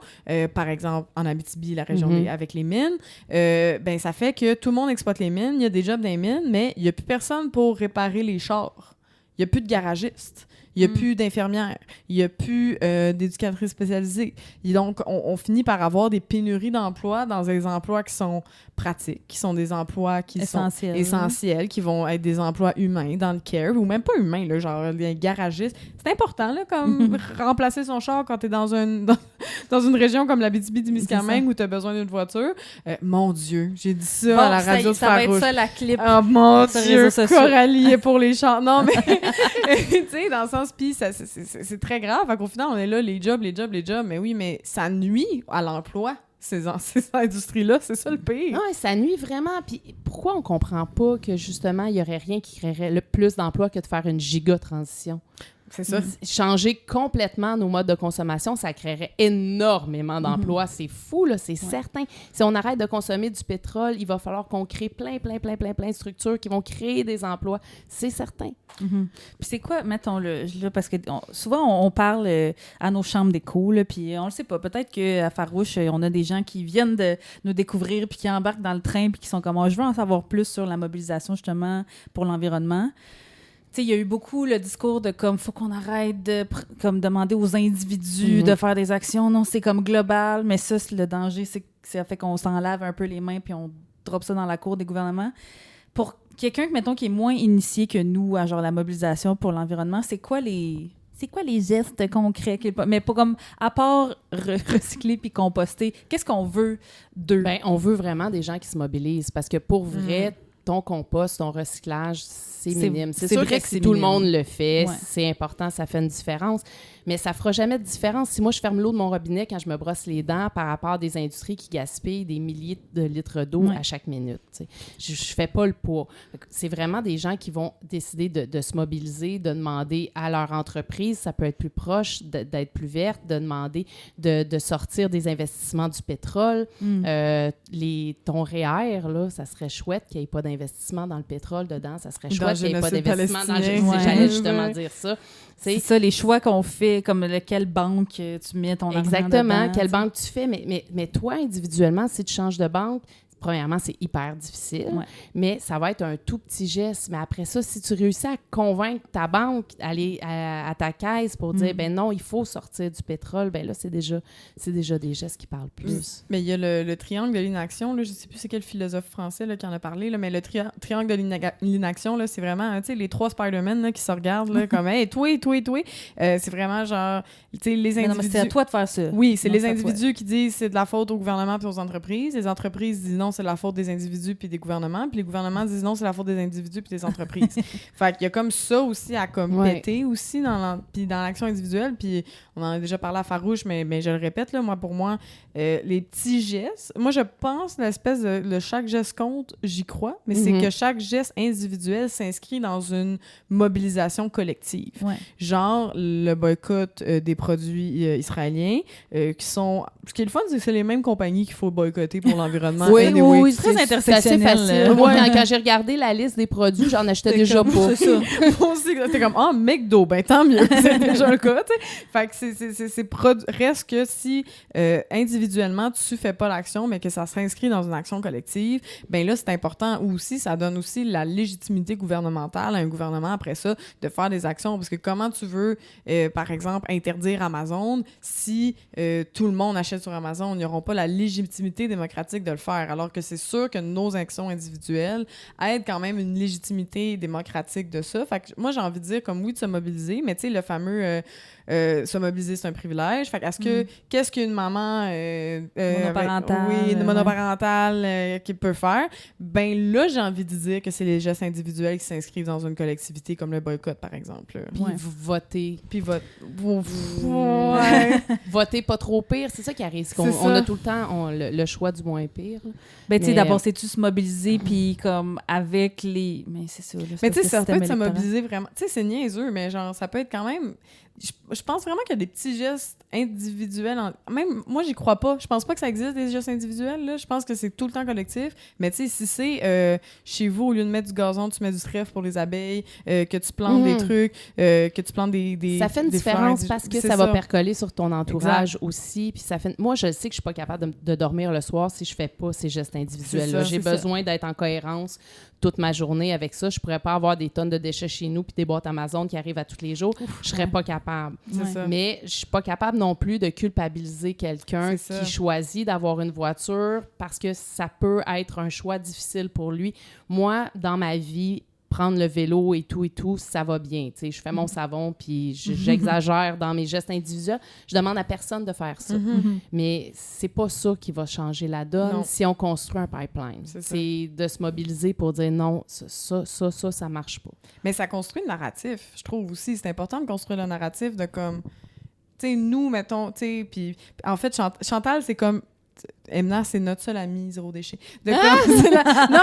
par exemple en Abitibi, la région avec les mines, ben ça fait que tout le monde exploite les mines, il y a des jobs dans les mines, mais il n'y a plus personne pour réparer les chars. Il n'y a plus de garagistes. Il n'y a plus d'infirmières. Il n'y a plus d'éducatrices spécialisées. Et donc, on finit par avoir des pénuries d'emplois dans des emplois qui sont pratiques, qui sont des emplois qui sont essentiels, qui vont être des emplois humains dans le care, ou même pas humains, là, genre les garagistes. C'est important, là, comme remplacer son char quand tu es dans une région comme l'Abitibi-Témiscamingue où tu as besoin d'une voiture. Mon Dieu, j'ai dit ça Bon, à la radio de ça va être Farouche. ça, la clip. Oh mon sur les Dieu, réseaux sociaux. Coralie est pour les chars. Non, mais tu sais, dans le sens, puis c'est très grave. Fait qu'au final, on est là, les jobs. Mais oui, mais ça nuit à l'emploi, ces industries-là. C'est ça le pire. Non, ça nuit vraiment. Puis pourquoi on comprend pas que, justement, il y aurait rien qui créerait le plus d'emplois que de faire une giga-transition? C'est ça. Changer complètement nos modes de consommation, ça créerait énormément d'emplois. C'est fou, là, c'est certain. Si on arrête de consommer du pétrole, il va falloir qu'on crée plein de structures qui vont créer des emplois. C'est certain. Puis c'est quoi, mettons-le, là, parce que souvent on parle à nos chambres d'écho, là, puis on le sait pas, peut-être qu'à Farouche, on a des gens qui viennent de nous découvrir puis qui embarquent dans le train puis qui sont comme, oh, je veux en savoir plus sur la mobilisation justement pour l'environnement. Tu sais, il y a eu beaucoup le discours de comme, faut qu'on arrête de comme demander aux individus de faire des actions. Non, c'est comme global, mais ça, le danger, c'est que ça fait qu'on s'en lave un peu les mains puis on drop ça dans la cour des gouvernements. Pour quelqu'un, mettons, qui est moins initié que nous à genre la mobilisation pour l'environnement, c'est quoi les gestes concrets? Mais pas comme, à part recycler puis composter, qu'est-ce qu'on veut d'eux? Ben, on veut vraiment des gens qui se mobilisent parce que pour vrai, ton compost, ton recyclage, c'est minime. C'est sûr vrai que que si c'est tout le minime. monde le fait, Ouais. c'est important, ça fait une différence. Mais ça fera jamais de différence si moi, je ferme l'eau de mon robinet quand je me brosse les dents par rapport à des industries qui gaspillent des milliers de litres d'eau à chaque minute. T'sais. Je fais pas le poids. C'est vraiment des gens qui vont décider de se mobiliser, de demander à leur entreprise, ça peut être plus proche, d'être plus verte, de demander de sortir des investissements du pétrole. Ton REER, là, ça serait chouette qu'il n'y ait pas d'investissement dans le pétrole dedans. Ça serait chouette qu'il n'y ait pas d'investissement dans le palestinien. J'allais justement dire ça. C'est ça, les choix qu'on fait, comme quelle banque tu mets ton argent Exactement, dedans, quelle banque tu fais. Mais toi, individuellement, si tu changes de banque, premièrement, c'est hyper difficile, mais ça va être un tout petit geste. Mais après ça, si tu réussis à convaincre ta banque d'aller à ta caisse pour dire, ben non, il faut sortir du pétrole, ben là, c'est déjà des gestes qui parlent plus. Mais il y a le triangle de l'inaction, là, je sais plus c'est quel philosophe français là, qui en a parlé, là, mais le triangle de l'inaction, là, c'est vraiment, tu sais, les 3 Spider-Man là, qui se regardent là, comme, hey, toi. C'est vraiment genre, tu sais, les individus. Non, mais c'est à toi de faire ça. Oui, c'est Non, les c'est à individus qui disent c'est de la faute au gouvernement puis aux entreprises. Les entreprises disent non, c'est de la faute des individus puis des gouvernements. Puis les gouvernements disent non, c'est la faute des individus puis des entreprises. Fait qu'il y a comme ça aussi à comme péter aussi puis dans l'action individuelle. Puis on en a déjà parlé à Farouche, mais je le répète, là, pour moi, les petits gestes, moi je pense l'espèce de chaque geste compte, j'y crois, mais c'est que chaque geste individuel s'inscrit dans une mobilisation collective. Ouais. Genre le boycott des produits israéliens, qui sont... Ce qui est le fun, c'est que c'est les mêmes compagnies qu'il faut boycotter pour l'environnement. Oui, très c'est assez intersectionnel. facile. Moi, quand j'ai regardé la liste des produits, j'en achetais déjà pas. C'est ça. Moi aussi, t'es comme, ah, McDo, ben tant mieux, c'est déjà le cas, tu sais. Fait que reste que si individuellement, tu fais pas l'action, mais que ça s'inscrit dans une action collective, ben là, c'est important aussi, ça donne aussi la légitimité gouvernementale à un gouvernement après ça de faire des actions, parce que comment tu veux, par exemple, interdire Amazon si tout le monde achète sur Amazon, ils n'auront pas la légitimité démocratique de le faire. Alors, genre que c'est sûr que nos actions individuelles aident quand même une légitimité démocratique de ça. Fait que moi, j'ai envie de dire, comme oui, de se mobiliser, mais tu sais, le fameux se mobiliser, c'est un privilège. Fait que qu'est-ce qu'une maman monoparentale, monoparentale qui peut faire? Ben là, j'ai envie de dire que c'est les gestes individuels qui s'inscrivent dans une collectivité comme le boycott, par exemple. Puis voter. Puis Voter pas trop pire, c'est ça qui arrive. On a tout le temps le choix du moins pire. Ben, tu sais, d'abord, c'est-tu se mobiliser, puis comme avec les... Mais c'est ça. Là, mais tu sais, ça peut être se mobiliser vraiment. Tu sais, c'est niaiseux, mais genre, ça peut être quand même... Je pense vraiment qu'il y a des petits gestes individuels. Même moi, j'y crois pas. Je pense pas que ça existe, des gestes individuels. Là. Je pense que c'est tout le temps collectif. Mais tu sais, si c'est chez vous, au lieu de mettre du gazon, tu mets du trèfle pour les abeilles, que tu plantes des trucs, que tu plantes des ça fait une différence parce que ça va percoler sur ton entourage aussi. Puis ça fait... Moi, je sais que je suis pas capable de dormir le soir si je fais pas ces gestes individuels-là. J'ai besoin d'être en cohérence toute ma journée avec ça. Je pourrais pas avoir des tonnes de déchets chez nous puis des boîtes Amazon qui arrivent à tous les jours. Je serais pas capable. Mais je suis pas capable non plus de culpabiliser quelqu'un qui choisit d'avoir une voiture parce que ça peut être un choix difficile pour lui. Moi, dans ma vie, prendre le vélo et tout, ça va bien. T'sais, je fais mon savon, puis j'exagère dans mes gestes individuels. Je demande à personne de faire ça. Mais c'est pas ça qui va changer la donne si on construit un pipeline. C'est de se mobiliser pour dire non, ça marche pas. Mais ça construit le narratif, je trouve aussi. C'est important de construire le narratif de comme... Tu sais, nous, mettons, tu sais, puis en fait, Chantal, c'est comme... Emna, c'est notre seule amie zéro déchet. Non,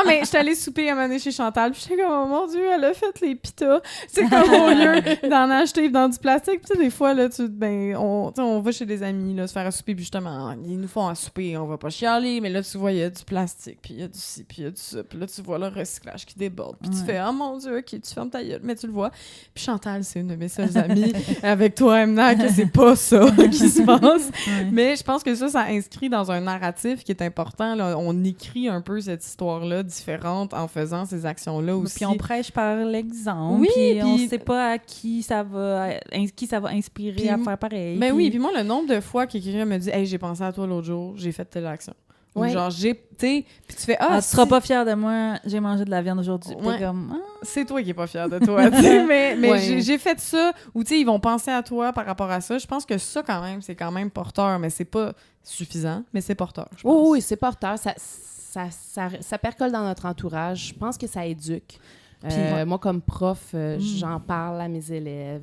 mais je suis allée souper à un moment donné chez Chantal, puis j'étais comme, oh mon Dieu, elle a fait les pitas. C'est comme au lieu d'en acheter dans du plastique. Puis des fois, là, on va chez des amis, là, se faire à souper, puis justement, ils nous font à souper, on va pas chialer, mais là, tu vois, il y a du plastique, puis il y a du ci, puis il y a du ça, puis là, tu vois le recyclage qui déborde, puis tu fais, oh mon Dieu, OK, tu fermes ta gueule, mais tu le vois. Puis Chantal, c'est une de mes seules amies, avec toi, Emna, que c'est pas ça qui se passe. Mais je pense que ça inscrit dans un narratif qui est important. Là. On écrit un peu cette histoire-là différente en faisant ces actions-là aussi. Puis on prêche par l'exemple. Oui, puis on ne sait pas à qui ça va inspirer à faire pareil. Ben oui, puis moi, le nombre de fois que quelqu'un me dit « Hey, j'ai pensé à toi l'autre jour, j'ai fait telle action. » Ou genre, tu sais, puis tu fais « Ah, tu seras pas fière de moi, j'ai mangé de la viande aujourd'hui. » Comme c'est toi qui es pas fière de toi, tu sais, mais j'ai fait ça, ou tu sais, ils vont penser à toi par rapport à ça. Je pense que ça, quand même, c'est quand même porteur, mais c'est pas suffisant, mais c'est porteur, je pense. Oui, c'est porteur. Ça percole dans notre entourage. Je pense que ça éduque. Moi, comme prof, j'en parle à mes élèves.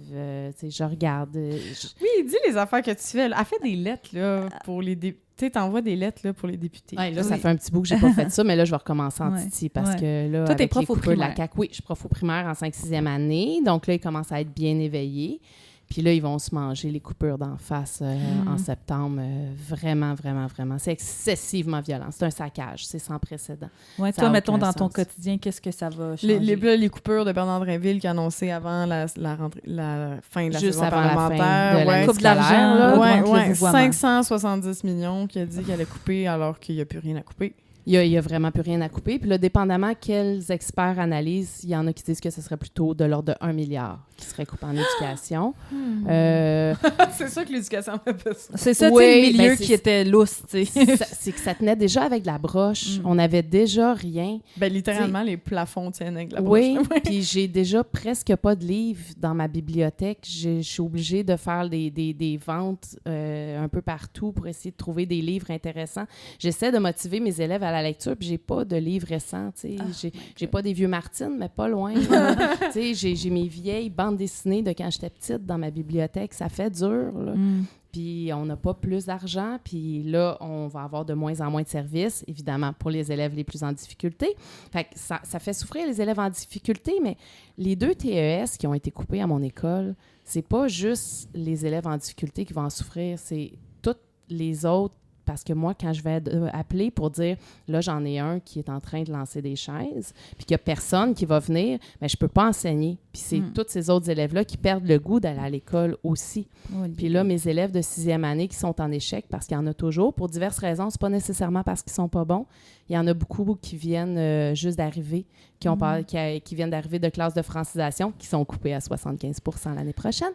Je regarde. Oui, dis les affaires que tu fais. Elle fait des lettres là, pour les députés. Tu sais, t'envoies des lettres là, pour les députés. Ouais, là, ça fait un petit bout que j'ai pas fait ça, mais là, je vais recommencer en titi parce que là, toi, t'es avec prof au primaire. De la CAQ, oui, je suis prof au primaire en 5e année. Donc là, ils commencent à être bien éveillés. Puis là, ils vont se manger les coupures d'en face en septembre. Vraiment, vraiment, vraiment. C'est excessivement violent. C'est un saccage. C'est sans précédent. Oui, toi, mettons, dans ton quotidien, qu'est-ce que ça va changer? Les coupures de Bernard Drinville qui annonçaient avant la fin de la juste saison avant parlementaire. La fin de coupe de l'argent. Ouais, 570 millions qu'il a dit qu'il allait couper alors qu'il n'y a plus rien à couper. Il y a vraiment plus rien à couper. Puis là, dépendamment quels experts analysent, il y en a qui disent que ce serait plutôt de l'ordre de 1 milliard qui serait coupé en éducation. C'est ça que l'éducation fait pas ça. C'est ça, tu sais, le milieu qui était lousse, tu sais. C'est que ça tenait déjà avec de la broche. On avait déjà rien. Ben, littéralement, les plafonds tiennent avec de la broche. Oui, puis j'ai déjà presque pas de livres dans ma bibliothèque. Je suis obligée de faire des ventes un peu partout pour essayer de trouver des livres intéressants. J'essaie de motiver mes élèves à la lecture, puis j'ai pas de livres récents, tu sais. J'ai pas des vieux Martine, mais pas loin. Tu sais, j'ai mes vieilles bandes dessinées de quand j'étais petite dans ma bibliothèque. Ça fait dur, là. Puis on n'a pas plus d'argent, puis là, on va avoir de moins en moins de services, évidemment, pour les élèves les plus en difficulté. Fait que ça fait souffrir les élèves en difficulté, mais les 2 TES qui ont été coupés à mon école, c'est pas juste les élèves en difficulté qui vont en souffrir, c'est toutes les autres. Parce que moi, quand je vais appeler pour dire, là, j'en ai un qui est en train de lancer des chaises, puis qu'il n'y a personne qui va venir, mais je ne peux pas enseigner. Puis c'est tous ces autres élèves-là qui perdent le goût d'aller à l'école aussi. Puis là, mes élèves de 6e année qui sont en échec, parce qu'il y en a toujours, pour diverses raisons, c'est pas nécessairement parce qu'ils ne sont pas bons. Il y en a beaucoup qui viennent juste d'arriver, qui viennent d'arriver de classe de francisation, qui sont coupés à 75% l'année prochaine.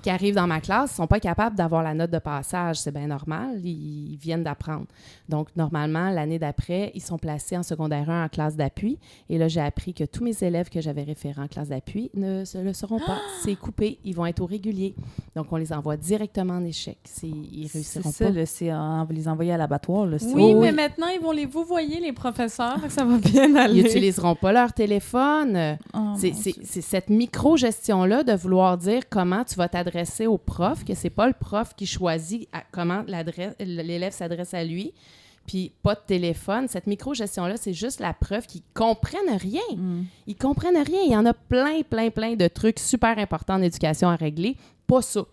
qui arrivent dans ma classe ne sont pas capables d'avoir la note de passage. C'est bien normal, ils viennent d'apprendre. Donc, normalement, l'année d'après, ils sont placés en secondaire 1 en classe d'appui. Et là, j'ai appris que tous mes élèves que j'avais référés en classe d'appui ne le seront pas. C'est coupé, ils vont être au régulier. Donc, on les envoie directement en échec. Ils réussiront C'est pas. ça, là, c'est les envoyer à l'abattoir. Là, Oui, mais maintenant, ils vont vous voyez, les professeurs, fait que ça va bien aller. Ils n'utiliseront pas leur téléphone. Oh, C'est mon Dieu. cette micro-gestion-là de vouloir dire comment tu vas t'adresser au prof, que c'est pas le prof qui choisit comment l'élève s'adresse à lui, puis pas de téléphone. Cette micro-gestion-là, c'est juste la preuve qu'ils comprennent rien. Ils comprennent rien. Il y en a plein de trucs super importants en éducation à régler. Pas ça.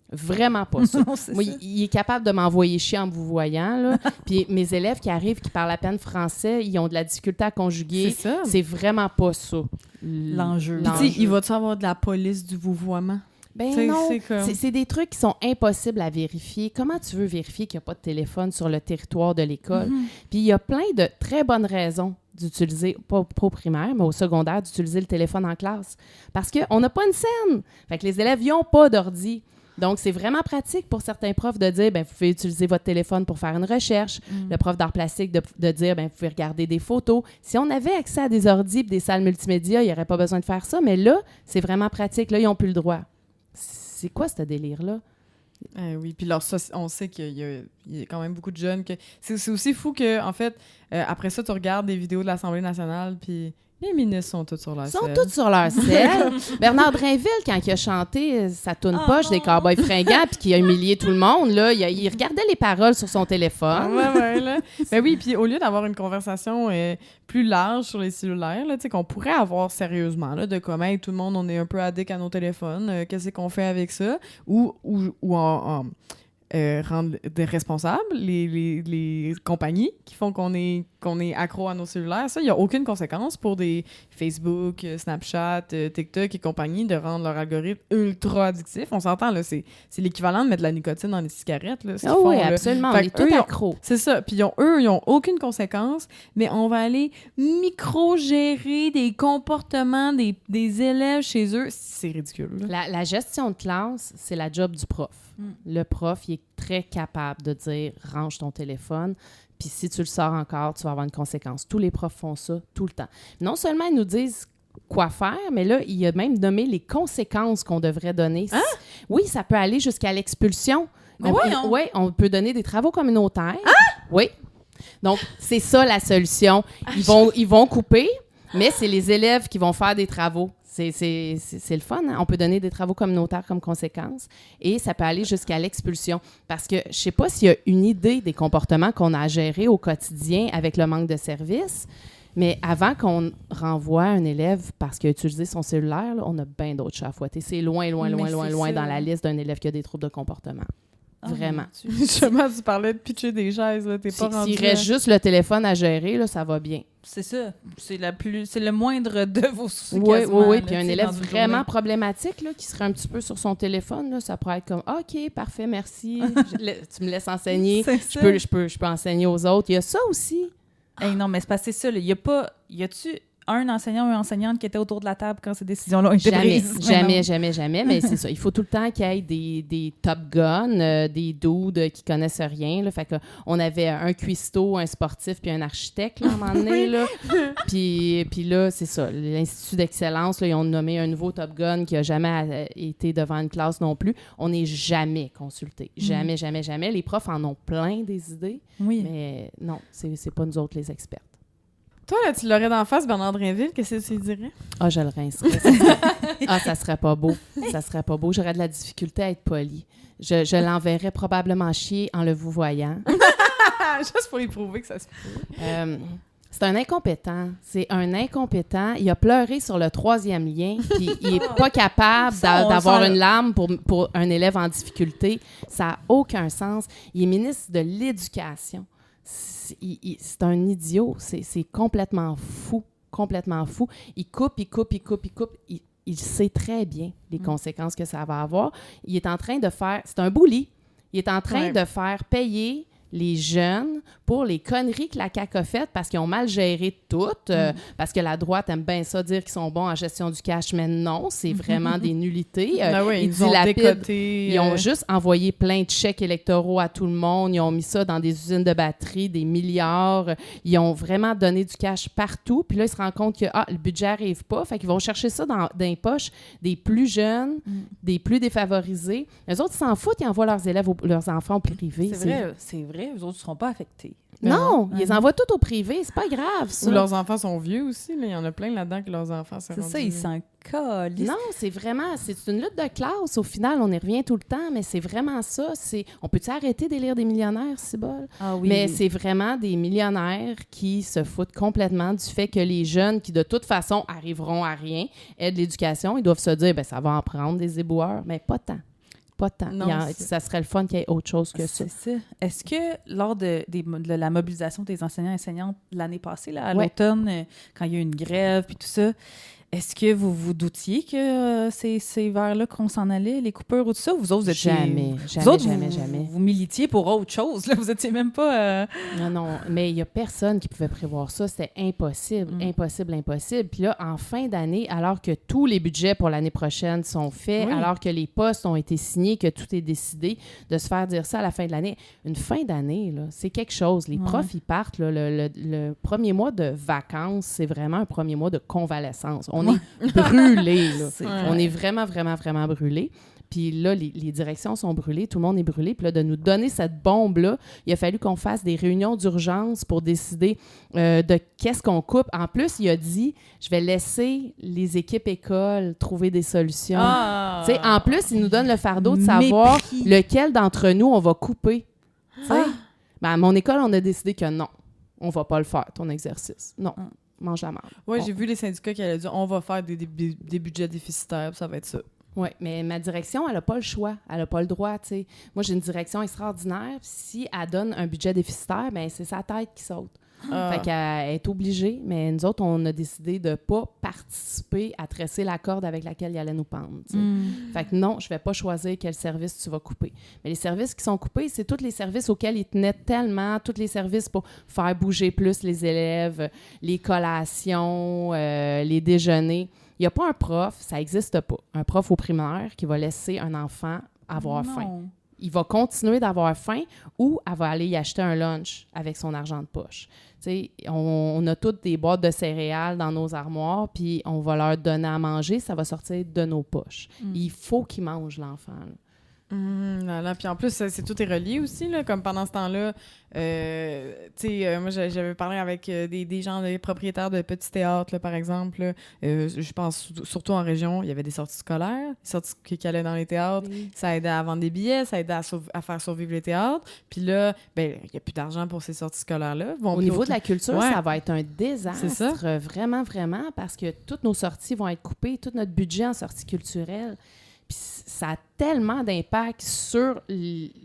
Vraiment pas ça. Non, c'est Moi, ça. il est capable de m'envoyer chier en vous voyant, là. Puis mes élèves qui arrivent, qui parlent à peine français, ils ont de la difficulté à conjuguer. C'est ça. C'est vraiment pas ça. L'enjeu. Puis, tu sais, il va-tu avoir de la police du vouvoiement? Ben T'sais, non, c'est comme- c'est des trucs qui sont impossibles à vérifier. Comment tu veux vérifier qu'il n'y a pas de téléphone sur le territoire de l'école? Puis il y a plein de très bonnes raisons d'utiliser, pas au primaire, mais au secondaire, d'utiliser le téléphone en classe. Parce qu'on n'a pas une scène. Fait que les élèves n'ont pas d'ordi. Donc, c'est vraiment pratique pour certains profs de dire, ben vous pouvez utiliser votre téléphone pour faire une recherche. Le prof d'art plastique de dire, ben vous pouvez regarder des photos. Si on avait accès à des ordis et des salles multimédia, il n'y aurait pas besoin de faire ça. Mais là, c'est vraiment pratique. Là, ils n'ont plus le droit. C'est quoi ce délire-là? Oui, puis alors ça, on sait qu'il y a quand même beaucoup de jeunes que... C'est aussi fou que, en fait, après ça, tu regardes des vidéos de l'Assemblée nationale, puis les ministres sont tous sur leur Ils sont selle. tous sur leur selle. Bernard Drinville, quand il a chanté sa toune poche des Cowboys fringants puis qu'il a humilié tout le monde, là, il regardait les paroles sur son téléphone. Ouais, là. Ben oui, puis au lieu d'avoir une conversation plus large sur les cellulaires, là, tu sais, qu'on pourrait avoir sérieusement, là, de comment hey, tout le monde, on est un peu addict à nos téléphones, qu'est-ce qu'on fait avec ça, ou rendre des responsables les compagnies qui font qu'on est accro à nos cellulaires. Ça, il n'y a aucune conséquence pour des Facebook, Snapchat, TikTok et compagnie de rendre leur algorithme ultra addictif. On s'entend, là, c'est l'équivalent de mettre de la nicotine dans les cigarettes, là, ce qu'ils font, Oui, là. absolument. Fait On est que eux, tous ils ont- accros. C'est ça. Puis eux, ils n'ont aucune conséquence, mais on va aller micro-gérer des comportements des élèves chez eux. C'est ridicule. Là. La gestion de classe, c'est la job du prof. Le prof, il est très capable de dire « range ton téléphone », puis si tu le sors encore, tu vas avoir une conséquence. Tous les profs font ça tout le temps. Non seulement ils nous disent quoi faire, mais là, il a même nommé les conséquences qu'on devrait donner. Hein? Oui, ça peut aller jusqu'à l'expulsion. Mais voyons! Oui, on peut donner des travaux communautaires. Oui. Donc, c'est ça la solution. Ils vont couper, mais c'est les élèves qui vont faire des travaux. C'est le fun, hein? On peut donner des travaux communautaires comme conséquence et ça peut aller jusqu'à l'expulsion. Parce que je ne sais pas s'il y a une idée des comportements qu'on a à gérer au quotidien avec le manque de services, mais avant qu'on renvoie un élève parce qu'il a utilisé son cellulaire, là, on a bien d'autres chats à fouetter. C'est loin ça. dans la liste d'un élève qui a des troubles de comportement. Oh, Vraiment. mon Dieu. Justement, tu parlais de pitcher des chaises, là, t'es pas rendu... S'il reste juste le téléphone à gérer, là, ça va bien. C'est ça. C'est le moindre de vos soucis. Oui, quasiment, oui. là, Puis un tu sais, élève dans une vraiment journée. problématique là, qui serait un petit peu sur son téléphone, là, ça pourrait être comme OK, parfait, merci. Tu me laisses enseigner. C'est ça. Je peux enseigner aux autres. Il y a ça aussi. Hey, non, mais c'est pas c'est ça. Il y a pas. Y a-tu un enseignant ou une enseignante qui était autour de la table quand ces décisions-là ont été prises? Jamais. Mais c'est ça. Il faut tout le temps qu'il y ait des top guns, des dudes qui connaissent rien. Là. Fait que on avait un cuistot, un sportif puis un architecte là, à un moment donné. Là. Puis là, c'est ça. L'Institut d'excellence, là, ils ont nommé un nouveau top gun qui n'a jamais été devant une classe non plus. On n'est jamais consulté. Jamais. Les profs en ont plein des idées. Oui. Mais non, c'est pas nous autres les experts. Toi, là, tu l'aurais d'en face, Bernard Drinville, qu'est-ce que tu dirais? Ah, je le rincerais. Ça serait pas beau. Ça serait pas beau. J'aurais de la difficulté à être polie. Je l'enverrais probablement chier en le vous voyant. Juste pour y prouver que ça se peut. C'est un incompétent. C'est un incompétent. Il a pleuré sur le 3e lien, puis il est pas capable d'avoir une larme pour un élève en difficulté. Ça n'a aucun sens. Il est ministre de l'Éducation. C'est un idiot. C'est complètement fou. Complètement fou. Il coupe. Il sait très bien les conséquences que ça va avoir. Il est en train de faire... C'est un bully. Il est en train de faire payer les jeunes pour les conneries que la CAQ a faites parce qu'ils ont mal géré toutes, parce que la droite aime bien ça dire qu'ils sont bons en gestion du cash, mais non, c'est vraiment des nullités. Ils ont décoté. Ils ont juste envoyé plein de chèques électoraux à tout le monde, ils ont mis ça dans des usines de batterie, des milliards, ils ont vraiment donné du cash partout, puis là, ils se rendent compte que le budget n'arrive pas, fait qu'ils vont chercher ça dans les poches des plus jeunes, des plus défavorisés. Les autres, ils s'en foutent, ils envoient leurs élèves, leurs enfants au privé. C'est vrai, eux autres ne seront pas affectés. Non, ils les envoient tous au privé, c'est pas grave, ça. Ou leurs enfants sont vieux aussi, là. Il y en a plein là-dedans que leurs enfants sont C'est ça, ils s'en collent. Non, c'est une lutte de classe. Au final, on y revient tout le temps, mais c'est vraiment ça. On peut-tu arrêter d'élire des millionnaires, Cybole? Ah oui. Mais c'est vraiment des millionnaires qui se foutent complètement du fait que les jeunes, qui de toute façon arriveront à rien, aient de l'éducation, ils doivent se dire, ça va en prendre des éboueurs, mais pas tant. Pas tant. Non, ça serait le fun qu'il y ait autre chose que ça. C'est ça. Est-ce que lors de la mobilisation des enseignants et enseignantes l'année passée, là, à l'automne, quand il y a eu une grève puis tout ça, est-ce que vous vous doutiez que c'est vers là qu'on s'en allait, les coupures ou tout ça? Vous autres, vous étiez... Jamais. Vous militiez pour autre chose, là. Vous étiez même pas... Non, mais il n'y a personne qui pouvait prévoir ça. C'était impossible. Puis là, en fin d'année, alors que tous les budgets pour l'année prochaine sont faits, alors que les postes ont été signés, que tout est décidé, de se faire dire ça à la fin de l'année. Une fin d'année, là, c'est quelque chose. Les profs, ils partent. Là, le premier mois de vacances, c'est vraiment un premier mois de convalescence. On est brûlés, là. On est vraiment, vraiment, vraiment brûlés. Puis là, les directions sont brûlées, tout le monde est brûlé. Puis là, de nous donner cette bombe-là, il a fallu qu'on fasse des réunions d'urgence pour décider de qu'est-ce qu'on coupe. En plus, il a dit, je vais laisser les équipes écoles trouver des solutions. En plus, il nous donne le fardeau de savoir lequel d'entre nous on va couper. À mon école, on a décidé que non, on va pas le faire, ton exercice. Non. Mange la marde. Oui, j'ai vu les syndicats qui allaient dire on va faire des budgets déficitaires, ça va être ça. Oui, mais ma direction, elle n'a pas le choix. Elle n'a pas le droit, tu sais. Moi, j'ai une direction extraordinaire. Si elle donne un budget déficitaire, bien, c'est sa tête qui saute. Fait qu'elle est obligée, mais nous autres, on a décidé de ne pas participer à tresser la corde avec laquelle il allait nous pendre. Fait que non, je ne vais pas choisir quel service tu vas couper. Mais les services qui sont coupés, c'est tous les services auxquels ils tenaient tellement, tous les services pour faire bouger plus les élèves, les collations, les déjeuners. Il n'y a pas un prof, ça n'existe pas, un prof au primaire qui va laisser un enfant avoir faim. Il va continuer d'avoir faim ou elle va aller y acheter un lunch avec son argent de poche. On a toutes des boîtes de céréales dans nos armoires, puis on va leur donner à manger, ça va sortir de nos poches. Il faut qu'ils mangent, l'enfant. Puis en plus, c'est tout est relié aussi, là, comme pendant ce temps-là. Moi, j'avais parlé avec des gens, des propriétaires de petits théâtres, là, par exemple. Là, je pense surtout en région, il y avait des sorties scolaires, des sorties qui allaient dans les théâtres. Oui. Ça aidait à vendre des billets, ça aidait à faire survivre les théâtres. Puis là, il n'y a plus d'argent pour ces sorties scolaires-là. Au niveau de la culture, ça va être un désastre. C'est ça. Vraiment, vraiment, parce que toutes nos sorties vont être coupées, tout notre budget en sortie culturelle. Puis ça a tellement d'impact sur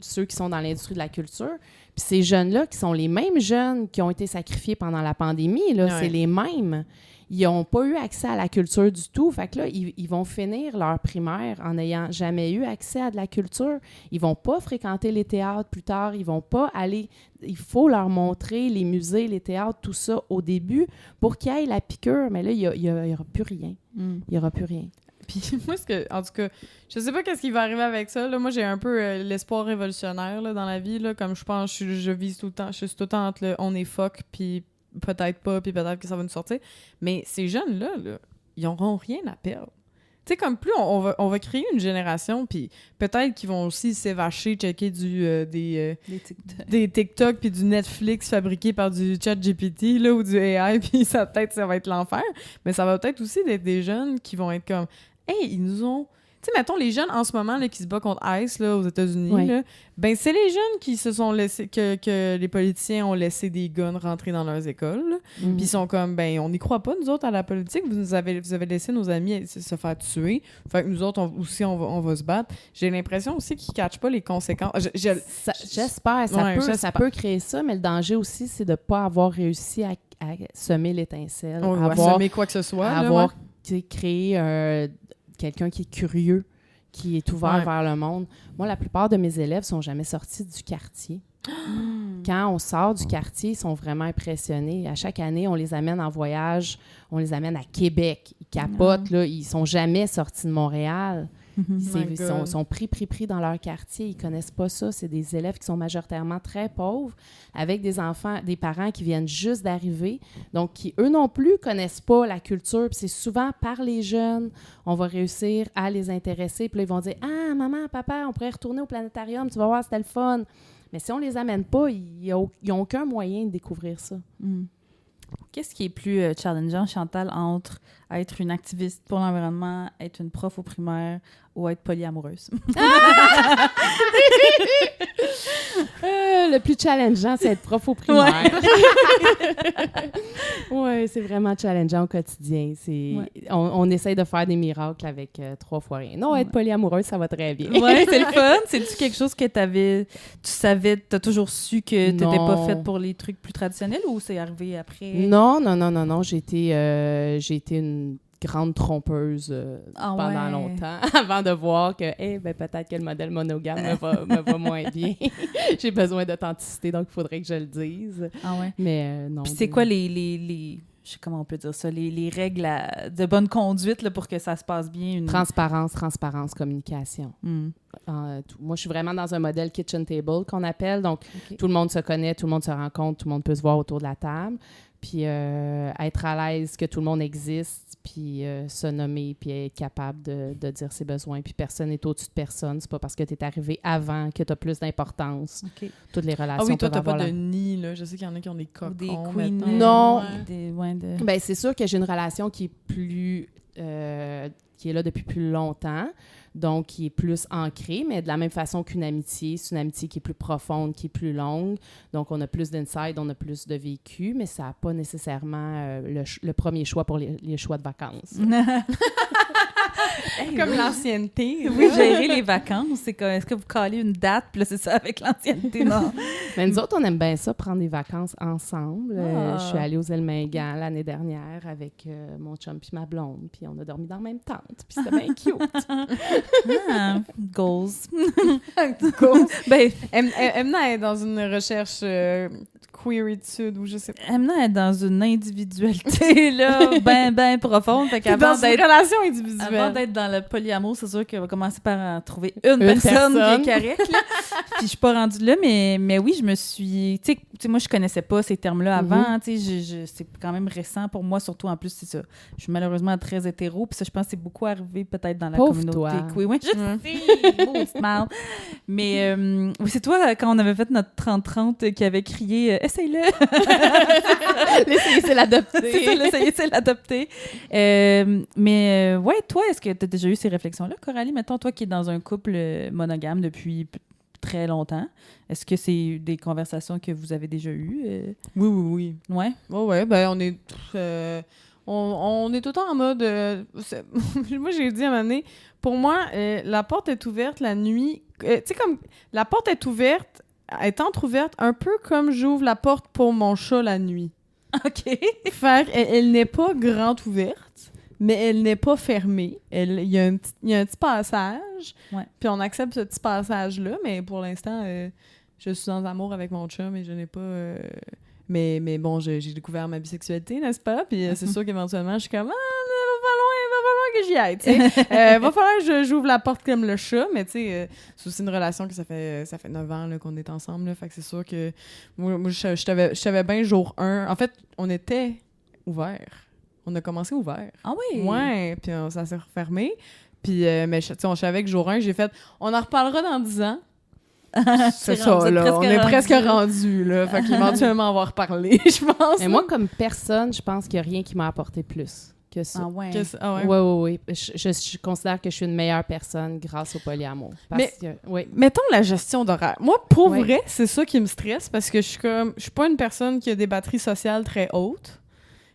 ceux qui sont dans l'industrie de la culture. Puis ces jeunes-là, qui sont les mêmes jeunes qui ont été sacrifiés pendant la pandémie, là, c'est les mêmes. Ils n'ont pas eu accès à la culture du tout. Fait que là, ils vont finir leur primaire en n'ayant jamais eu accès à de la culture. Ils vont pas fréquenter les théâtres plus tard. Ils vont pas aller... Il faut leur montrer les musées, les théâtres, tout ça au début pour qu'ils aient la piqûre. Mais là, il y aura plus rien. Il y aura plus rien. Puis moi, en tout cas, je sais pas qu'est-ce qui va arriver avec ça. Là. Moi, j'ai un peu l'espoir révolutionnaire là, dans la vie. Là, comme je pense, je vise tout le temps. Je suis tout le temps entre on est fuck, puis peut-être pas, puis peut-être que ça va nous sortir. Mais ces jeunes-là, ils n'auront rien à perdre. Tu sais, comme plus on va créer une génération, puis peut-être qu'ils vont aussi s'évacher, checker des TikTok puis du Netflix fabriqué par du ChatGPT là, ou du AI, puis ça va être l'enfer. Mais ça va peut-être aussi être des jeunes qui vont être comme « Hey, ils nous ont... » Tu sais, mettons, les jeunes en ce moment là, qui se battent contre ICE là, aux États-Unis, là, ben c'est les jeunes qui se sont laissés, que les politiciens ont laissé des guns rentrer dans leurs écoles. Puis ils sont comme, ben on n'y croit pas, nous autres, à la politique. Vous avez laissé nos amis se faire tuer. Fait que nous autres, on va se battre. J'ai l'impression aussi qu'ils ne catchent pas les conséquences. J'espère. Ça peut créer ça, mais le danger aussi, c'est de ne pas avoir réussi à semer l'étincelle. À semer quoi que ce soit. Avoir créé quelqu'un qui est curieux, qui est ouvert vers le monde. Moi, la plupart de mes élèves sont jamais sortis du quartier. Quand on sort du quartier, ils sont vraiment impressionnés. À chaque année, on les amène en voyage, on les amène à Québec. Ils capotent, là, ils sont jamais sortis de Montréal. Ils sont pris dans leur quartier. Ils connaissent pas ça. C'est des élèves qui sont majoritairement très pauvres, avec des enfants, des parents qui viennent juste d'arriver, donc qui, eux non plus, connaissent pas la culture. Puis c'est souvent par les jeunes, on va réussir à les intéresser. Puis là, ils vont dire « Ah, maman, papa, on pourrait retourner au planétarium, tu vas voir, c'était le fun. » Mais si on les amène pas, ils n'ont aucun moyen de découvrir ça. Qu'est-ce qui est plus challengeant, Chantal, entre être une activiste pour l'environnement, être une prof au primaire ou être polyamoureuse? Le plus challengeant, c'est être prof au primaire. Oui, c'est vraiment challengeant au quotidien. On essaye de faire des miracles avec 3 fois rien. Non, être polyamoureuse, ça va très bien. Oui, c'est le fun. C'est-tu quelque chose que tu savais, tu as toujours su que tu n'étais pas faite pour les trucs plus traditionnels ou c'est arrivé après? Non. J'ai été une grande trompeuse pendant longtemps avant de voir que peut-être que le modèle monogame me va moins bien. J'ai besoin d'authenticité, donc il faudrait que je le dise. Ah ouais? Mais non. Puis c'est quoi les je sais comment on peut dire ça, les règles de bonne conduite là, pour que ça se passe bien? Transparence, communication. Moi, je suis vraiment dans un modèle kitchen table qu'on appelle. Donc, tout le monde se connaît, tout le monde se rencontre, tout le monde peut se voir autour de la table. Puis être à l'aise que tout le monde existe, puis se nommer, puis être capable de dire ses besoins. Puis personne n'est au-dessus de personne. C'est pas parce que tu es arrivé avant que tu as plus d'importance. Toutes les relations. Ah oui, toi, t'as avoir pas de nid, là. Je sais qu'il y en a qui ont des cocons. Des queens. Non. Ben, c'est sûr que j'ai une relation qui est plus... qui est là depuis plus longtemps, donc qui est plus ancrée, mais de la même façon qu'une amitié, c'est une amitié qui est plus profonde, qui est plus longue, donc on a plus d'insight, on a plus de vécu, mais ça n'a pas nécessairement le premier choix pour les choix de vacances. Comme l'ancienneté. Oui, gérer les vacances, est-ce que vous collez une date, puis là, c'est ça avec l'ancienneté, non? Mais nous autres, on aime bien ça, prendre des vacances ensemble. Je suis allée aux Îles-Mingan l'année dernière avec mon chum puis ma blonde, puis on a dormi dans la même tente, puis c'était bien cute. Goals. Goals. Ben, Emna est dans une recherche queeritude ou je sais pas. Emna est dans une individualité, là, ben profonde. Fait qu'avant dans une relation individuelle. Avant d'être dans le polyamour, c'est sûr qu'elle va commencer par en trouver une personne qui est correcte. Là. Puis je suis pas rendue là, mais oui, je me suis... Tu sais, moi, je connaissais pas ces termes-là avant. Tu sais, c'est quand même récent pour moi, surtout en plus, c'est ça. Je suis malheureusement très hétéro, puis ça, je pense que c'est beaucoup arrivé peut-être dans la communauté. Oui, je sais, maudite mal. Mais oui, c'est toi, quand on avait fait notre 30-30, qui avait crié « Essaye-le! » L'essayer, c'est l'adopter. C'est ça, l'essayer, c'est l'adopter. Mais ouais, toi, est-ce que tu as déjà eu ces réflexions-là, Coralie? Mettons, toi qui es dans un couple monogame depuis très longtemps, est-ce que c'est des conversations que vous avez déjà eues? Oui. Ouais? Ouais, ben on est... on est tout le temps en mode... moi, j'ai dit à un moment donné, pour moi, la porte est ouverte la nuit. Tu sais, comme la porte est ouverte, étant ouverte, un peu comme j'ouvre la porte pour mon chat la nuit. OK. Fait elle n'est pas grande ouverte, mais elle n'est pas fermée. Il y a un petit passage, puis on accepte ce petit passage-là, mais pour l'instant, je suis en amour avec mon chum et je n'ai pas... Mais bon, j'ai découvert ma bisexualité, n'est-ce pas? Puis c'est sûr qu'éventuellement, je suis comme « Ah, va falloir que j'y aille, tu sais. Va falloir que j'ouvre la porte comme le chat, mais tu sais, c'est aussi une relation que ça fait 9 ans là, qu'on est ensemble, là, fait que c'est sûr que moi je savais bien jour 1. En fait, on était ouverts. On a commencé ouvert. Ah oui? Ouais, puis ça s'est refermé. Puis, mais tu sais, on savait que jour 1, j'ai fait « On en reparlera dans 10 ans. » C'est ça, là. On est presque rendu, là. Fait qu'éventuellement, on va reparler, je pense. Mais moi, comme personne, je pense qu'il n'y a rien qui m'a apporté plus que ça. Ah ouais? Oui. Je considère que je suis une meilleure personne grâce au polyamour. Mettons la gestion d'horaire. Moi, pour vrai, c'est ça qui me stresse parce que je suis pas une personne qui a des batteries sociales très hautes.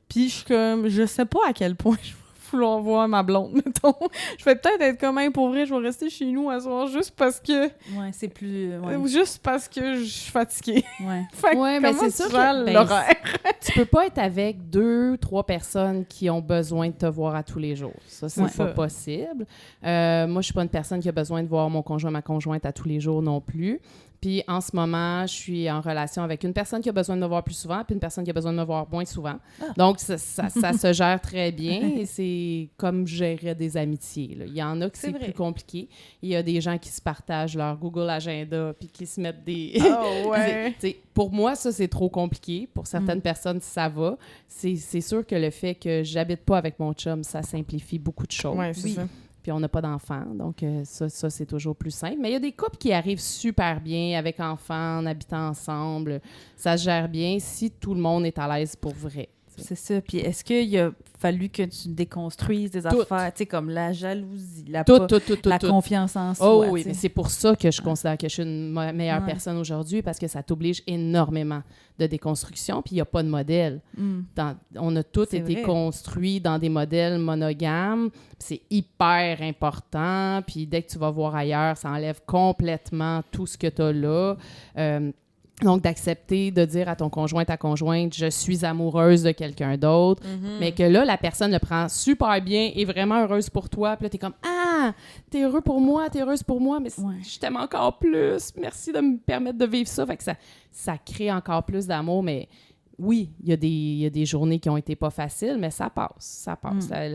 Puis je suis comme, je sais pas à quel point je vais vouloir voir ma blonde, mettons. Je vais peut-être être comme, pour vrai, je vais rester chez nous à soir juste parce que... Ouais, c'est plus... Juste parce que je suis fatiguée. Ouais. Fait que mais c'est sûr que l'horaire. Tu peux pas être avec 2-3 personnes qui ont besoin de te voir à tous les jours. Ça, c'est pas possible. Moi, je suis pas une personne qui a besoin de voir mon conjoint, ma conjointe à tous les jours non plus. Puis en ce moment, je suis en relation avec une personne qui a besoin de me voir plus souvent, puis une personne qui a besoin de me voir moins souvent. Donc, ça se gère très bien et c'est comme gérer des amitiés, là. Il y en a que c'est vrai. plus compliqué. Il y a des gens qui se partagent leur Google Agenda puis qui se mettent des... Oh, ouais. T'sais, pour moi, ça, c'est trop compliqué. Pour certaines personnes, ça va. C'est sûr que le fait que j'habite pas avec mon chum, ça simplifie beaucoup de choses. Ouais, c'est ça. Puis on n'a pas d'enfants, donc ça, c'est toujours plus simple. Mais il y a des couples qui arrivent super bien avec enfants, en habitant ensemble. Ça se gère bien si tout le monde est à l'aise pour vrai. C'est ça. Puis est-ce qu'il a fallu que tu déconstruises des affaires, tu sais, comme la jalousie, la confiance en soi? Oh oui, mais c'est pour ça que je considère que je suis une meilleure personne aujourd'hui, parce que ça t'oblige énormément de déconstruction, puis il n'y a pas de modèle. On a tous été construits dans des modèles monogames, c'est hyper important, puis dès que tu vas voir ailleurs, ça enlève complètement tout ce que tu as là. Donc, d'accepter de dire à ton conjoint, ta conjointe, je suis amoureuse de quelqu'un d'autre, mais que là, la personne le prend super bien et vraiment heureuse pour toi. Puis là, t'es comme, ah, t'es heureux pour moi, t'es heureuse pour moi, mais je t'aime encore plus. Merci de me permettre de vivre ça. Fait que ça crée encore plus d'amour, mais oui, il y a des journées qui ont été pas faciles, mais ça passe.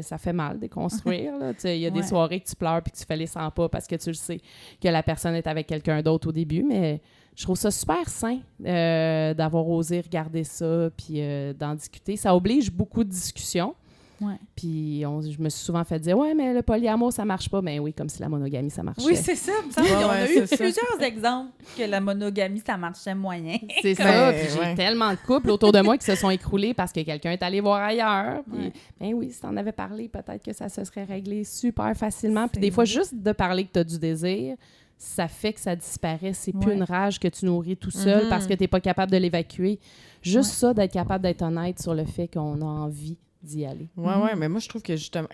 Ça fait mal de construire. Il y a des soirées que tu pleures puis que tu fais les 100 pas parce que tu le sais que la personne est avec quelqu'un d'autre au début, mais je trouve ça super sain d'avoir osé regarder ça puis d'en discuter. Ça oblige beaucoup de discussions. Ouais. Puis je me suis souvent fait dire « Ouais, mais le polyamour, ça marche pas. » Ben oui, comme si la monogamie, ça marchait. Oui, c'est ça. On a eu plusieurs exemples que la monogamie, ça marchait moyen. C'est ça. Puis j'ai tellement de couples autour de moi qui se sont écroulés parce que quelqu'un est allé voir ailleurs. Puis, ben oui, si t'en avais parlé, peut-être que ça se serait réglé super facilement. Puis des fois, juste de parler que t'as du désir, ça fait que ça disparaît. C'est plus une rage que tu nourris tout seul parce que t'es pas capable de l'évacuer. Juste ça, d'être capable d'être honnête sur le fait qu'on a envie d'y aller. Ouais, mais moi, je trouve que justement...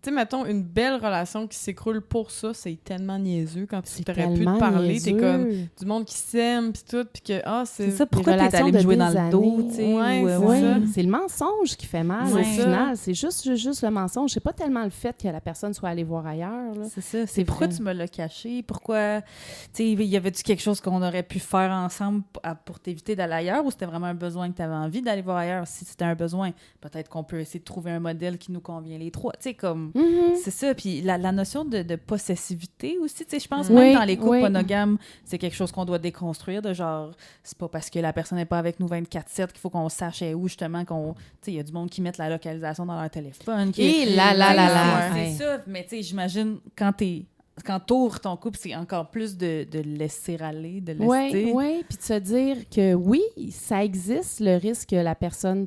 Tu sais, mettons, une belle relation qui s'écroule pour ça, c'est tellement niaiseux. Quand tu t'aurais pu te parler, t'es comme du monde qui s'aime, puis tout, puis que, c'est ça, pourquoi t'es allé me jouer dans le dos, tu sais? C'est le mensonge qui fait mal, au final. C'est juste le mensonge. C'est pas tellement le fait que la personne soit allée voir ailleurs, là. C'est ça. C'est pourquoi tu me l'as caché? Pourquoi, tu sais, y avait-tu quelque chose qu'on aurait pu faire ensemble pour t'éviter d'aller ailleurs, ou c'était vraiment un besoin que t'avais envie d'aller voir ailleurs? Si c'était un besoin, peut-être qu'on peut essayer de trouver un modèle qui nous convient les trois. Tu sais, comme... C'est ça. Puis la notion de possessivité aussi, tu sais, je pense même dans les couples monogames, c'est quelque chose qu'on doit déconstruire, de genre, c'est pas parce que la personne n'est pas avec nous 24/7 qu'il faut qu'on sache où, justement, qu'on... Tu sais, il y a du monde qui met la localisation dans leur téléphone. C'est ça. Mais tu sais, j'imagine, quand t'ouvres ton couple, c'est encore plus de laisser aller, de laisser... Oui, puis de se dire que oui, ça existe, le risque que la personne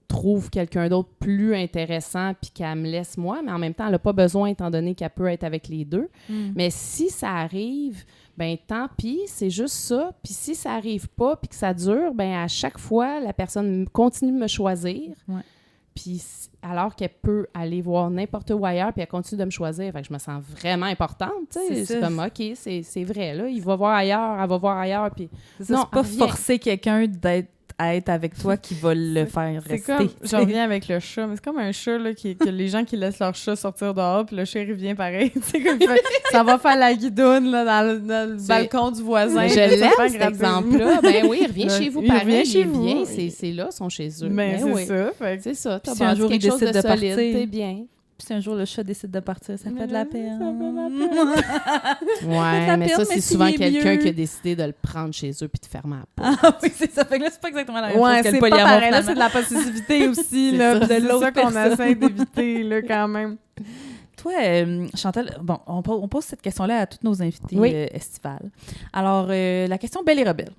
trouve quelqu'un d'autre plus intéressant puis qu'elle me laisse moi, mais en même temps, elle n'a pas besoin étant donné qu'elle peut être avec les deux. Mais si ça arrive, ben tant pis, c'est juste ça. Puis si ça arrive pas puis que ça dure, ben à chaque fois, la personne continue de me choisir. Puis alors qu'elle peut aller voir n'importe où ailleurs puis elle continue de me choisir, fait que je me sens vraiment importante, tu sais. C'est comme, OK, c'est vrai, là, il va voir ailleurs, elle va voir ailleurs, puis... Non, c'est pas forcer quelqu'un à être avec toi qui va le faire rester. C'est comme, je reviens avec le chat, mais c'est comme un chat, là, que les gens qui laissent leur chat sortir dehors, puis le chat, il revient pareil. Comme ça va faire la guidoune, là, dans le balcon du voisin. Je l'aime, cet exemple-là. Ben oui, il revient chez vous pareil. Il revient, c'est là, ils sont chez eux. Mais c'est ça. C'est ça. Si un jour il décide de partir, t'es bien. Puis si un jour le chat décide de partir, ça fait de la peine. Ouais, mais ça, c'est souvent quelqu'un qui a décidé de le prendre chez eux puis de fermer la porte. Ah oui, c'est ça. Fait que là, c'est pas exactement la même chose que le polyamour. Ouais, c'est pas pareil. Là, c'est de la possessivité aussi, là. C'est ça qu'on essaie d'éviter, là, quand même. Toi, Chantal, bon, on pose cette question-là à toutes nos invités estivales. Alors, la question Belle et Rebelle.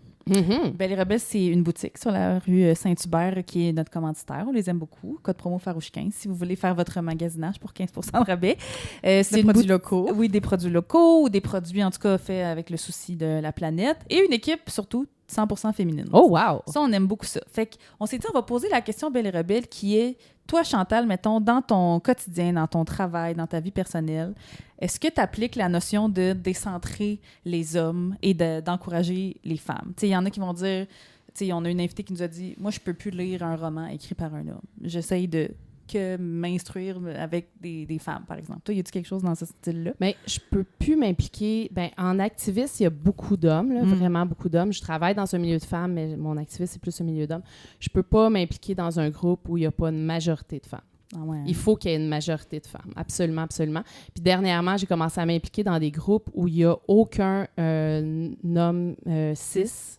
Belle et Rebelle, c'est une boutique sur la rue Saint-Hubert qui est notre commanditaire. On les aime beaucoup. Code promo Farouche 15 si vous voulez faire votre magasinage pour 15 % de rabais. C'est des produits locaux. Oui, des produits locaux ou des produits, en tout cas, faits avec le souci de la planète. Et une équipe, surtout, 100% féminine. Oh, wow! Ça, on aime beaucoup ça. Fait qu'on s'est dit, on va poser la question Belle et Rebelle qui est, toi, Chantal, mettons, dans ton quotidien, dans ton travail, dans ta vie personnelle, est-ce que tu appliques la notion de décentrer les hommes et d'encourager les femmes? Tu sais, il y en a qui vont dire, tu sais, on a une invitée qui nous a dit, moi, je peux plus lire un roman écrit par un homme. J'essaye de que m'instruire avec des femmes, par exemple. Toi, y a-t-il quelque chose dans ce style-là? Mais je peux plus m'impliquer. Ben, en activiste, il y a beaucoup d'hommes, là, vraiment beaucoup d'hommes. Je travaille dans un milieu de femmes, mais mon activiste, c'est plus un milieu d'hommes. Je peux pas m'impliquer dans un groupe où il n'y a pas une majorité de femmes. Ah ouais. Il faut qu'il y ait une majorité de femmes. Absolument, absolument. Puis dernièrement, j'ai commencé à m'impliquer dans des groupes où il n'y a aucun homme cis.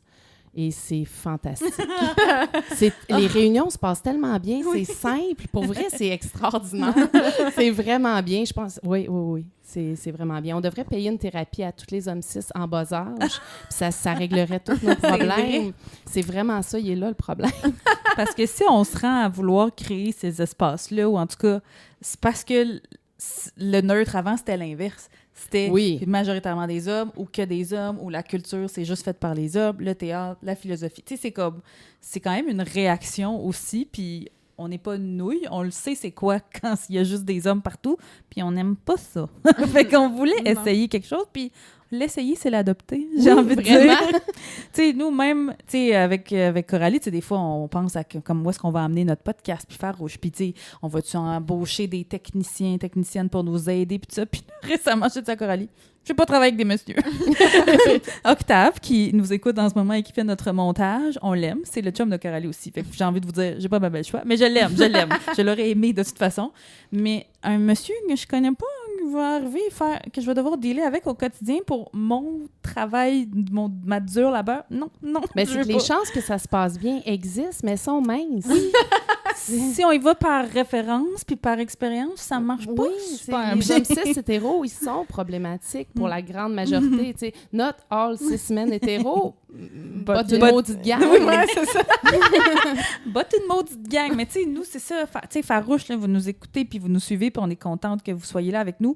Et c'est fantastique. Les réunions se passent tellement bien, c'est simple. Pour vrai, c'est extraordinaire. C'est vraiment bien, je pense. Oui. C'est vraiment bien. On devrait payer une thérapie à tous les hommes cis en bas âge, puis ça réglerait tous nos problèmes. C'est vraiment ça, il est là le problème. Parce que si on se rend à vouloir créer ces espaces-là, ou en tout cas, c'est parce que le neutre avant, c'était l'inverse. C'était majoritairement des hommes ou que des hommes, ou la culture, c'est juste faite par les hommes, le théâtre, la philosophie. Tu sais, c'est quand même une réaction aussi, puis on n'est pas une nouille, on le sait c'est quoi quand il y a juste des hommes partout, puis on n'aime pas ça. Fait qu'on voulait essayer quelque chose, puis l'essayer, c'est l'adopter, j'ai envie de dire. Tu sais, nous, même, tu sais, avec Coralie, tu sais, des fois, on pense à comme où est-ce qu'on va amener notre podcast, puis Farouche, puis tu sais, on va-tu embaucher des techniciennes pour nous aider, puis tout ça. Puis récemment, je dis à Coralie, je vais pas travailler avec des messieurs. Octave, qui nous écoute en ce moment et qui fait notre montage, on l'aime. C'est le chum de Coralie aussi. Fait que j'ai envie de vous dire, j'ai pas ma belle choix, mais je l'aime. Je l'aurais aimé de toute façon. Mais un monsieur que je connais pas, qui va arriver que je vais devoir dealer avec au quotidien pour mon travail, ma dure labeur, non. Mais c'est que les chances que ça se passe bien existent, mais sont minces. Oui. Si on y va par référence puis par expérience, ça marche pas super les bien. hommes cis hétéros, ils sont problématiques pour la grande majorité. Tu sais, not all cis men hétéros, pas une maudite gang. Oui, c'est ça. Pas une maudite gang. Mais tu sais, nous, c'est ça. Tu sais, Farouche, là, vous nous écoutez puis vous nous suivez puis on est contente que vous soyez là avec nous.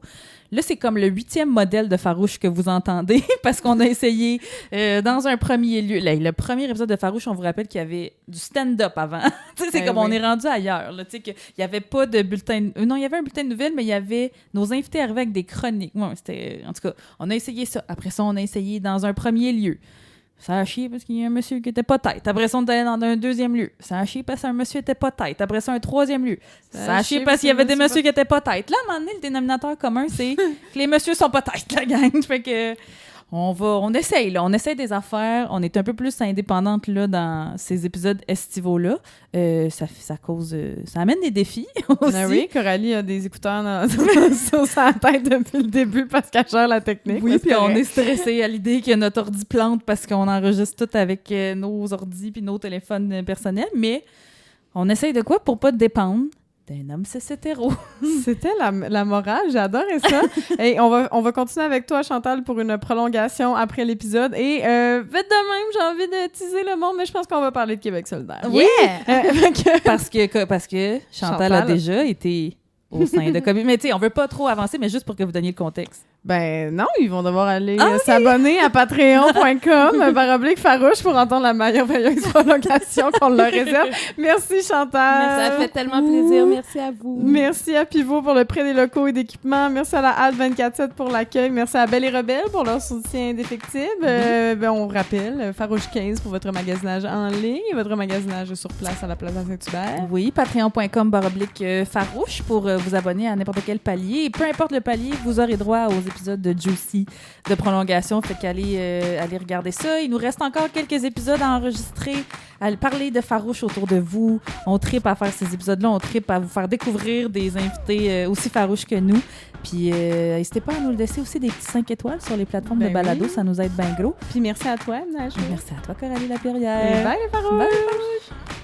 Là, c'est comme le 8e modèle de Farouche que vous entendez parce qu'on a essayé dans un premier lieu. Là, le premier épisode de Farouche, on vous rappelle qu'il y avait du stand-up avant. Tu sais, c'est comme on est rendu ailleurs. Tu sais, qu'il n'y avait pas de bulletin... non, il y avait un bulletin de nouvelles, mais il y avait... Nos invités arrivaient avec des chroniques. Ouais, c'était... En tout cas, on a essayé ça. Après ça, on a essayé dans un premier lieu. Ça a chié parce qu'il y a un monsieur qui était pas tête. Après ça, on est allé dans un deuxième lieu. Ça a chié parce qu'un monsieur était pas tête. Après ça, un troisième lieu. Ça a chié parce qu'il y avait des messieurs qui étaient pas tête. Là, à un moment donné, le dénominateur commun, c'est que les messieurs sont pas tête, la gang. Fait que... On essaye, là. On essaye des affaires. On est un peu plus indépendante, là, dans ces épisodes estivaux-là. Ça cause... ça amène des défis aussi. Ah oui, Coralie a des écouteurs sur sa tête depuis le début parce qu'elle gère la technique. Oui, puis on est stressé à l'idée que notre ordi plante parce qu'on enregistre tout avec nos ordis puis nos téléphones personnels. Mais on essaye de quoi pour pas dépendre d'un homme cis hétéro. C'était la morale, j'adorais ça. Et on va continuer avec toi, Chantal, pour une prolongation après l'épisode. Et vite de même, j'ai envie de teaser le monde, mais je pense qu'on va parler de Québec solidaire. Oui! Parce que Chantal a déjà été au sein de Comité. Mais tu sais, on veut pas trop avancer, mais juste pour que vous donniez le contexte. Ben non, ils vont devoir aller s'abonner à patreon.com/farouche pour entendre la merveilleuse prolongation qu'on leur réserve. Merci Chantal. Ça fait tellement plaisir. Merci à vous. Merci à Pivot pour le prêt des locaux et d'équipements. Merci à la HALT 24/7 pour l'accueil. Merci à Belle et Rebelle pour leur soutien indéfectible. On rappelle, Farouche 15 pour votre magasinage en ligne et votre magasinage sur place à la Plaza Saint-Hubert. Oui, patreon.com/farouche pour vous abonner à n'importe quel palier. Et peu importe le palier, vous aurez droit aux épisodes de Juicy de prolongation. Fait qu'allez allez regarder ça. Il nous reste encore quelques épisodes à enregistrer, à parler de Farouche autour de vous. On tripe à faire ces épisodes-là. On tripe à vous faire découvrir des invités aussi farouches que nous. Puis n'hésitez pas à nous laisser aussi des petits 5 étoiles sur les plateformes de balado. Ça nous aide bien gros. Puis merci à toi, Nash. Merci à toi, Coralie Lapierrière. Bye les Farouches!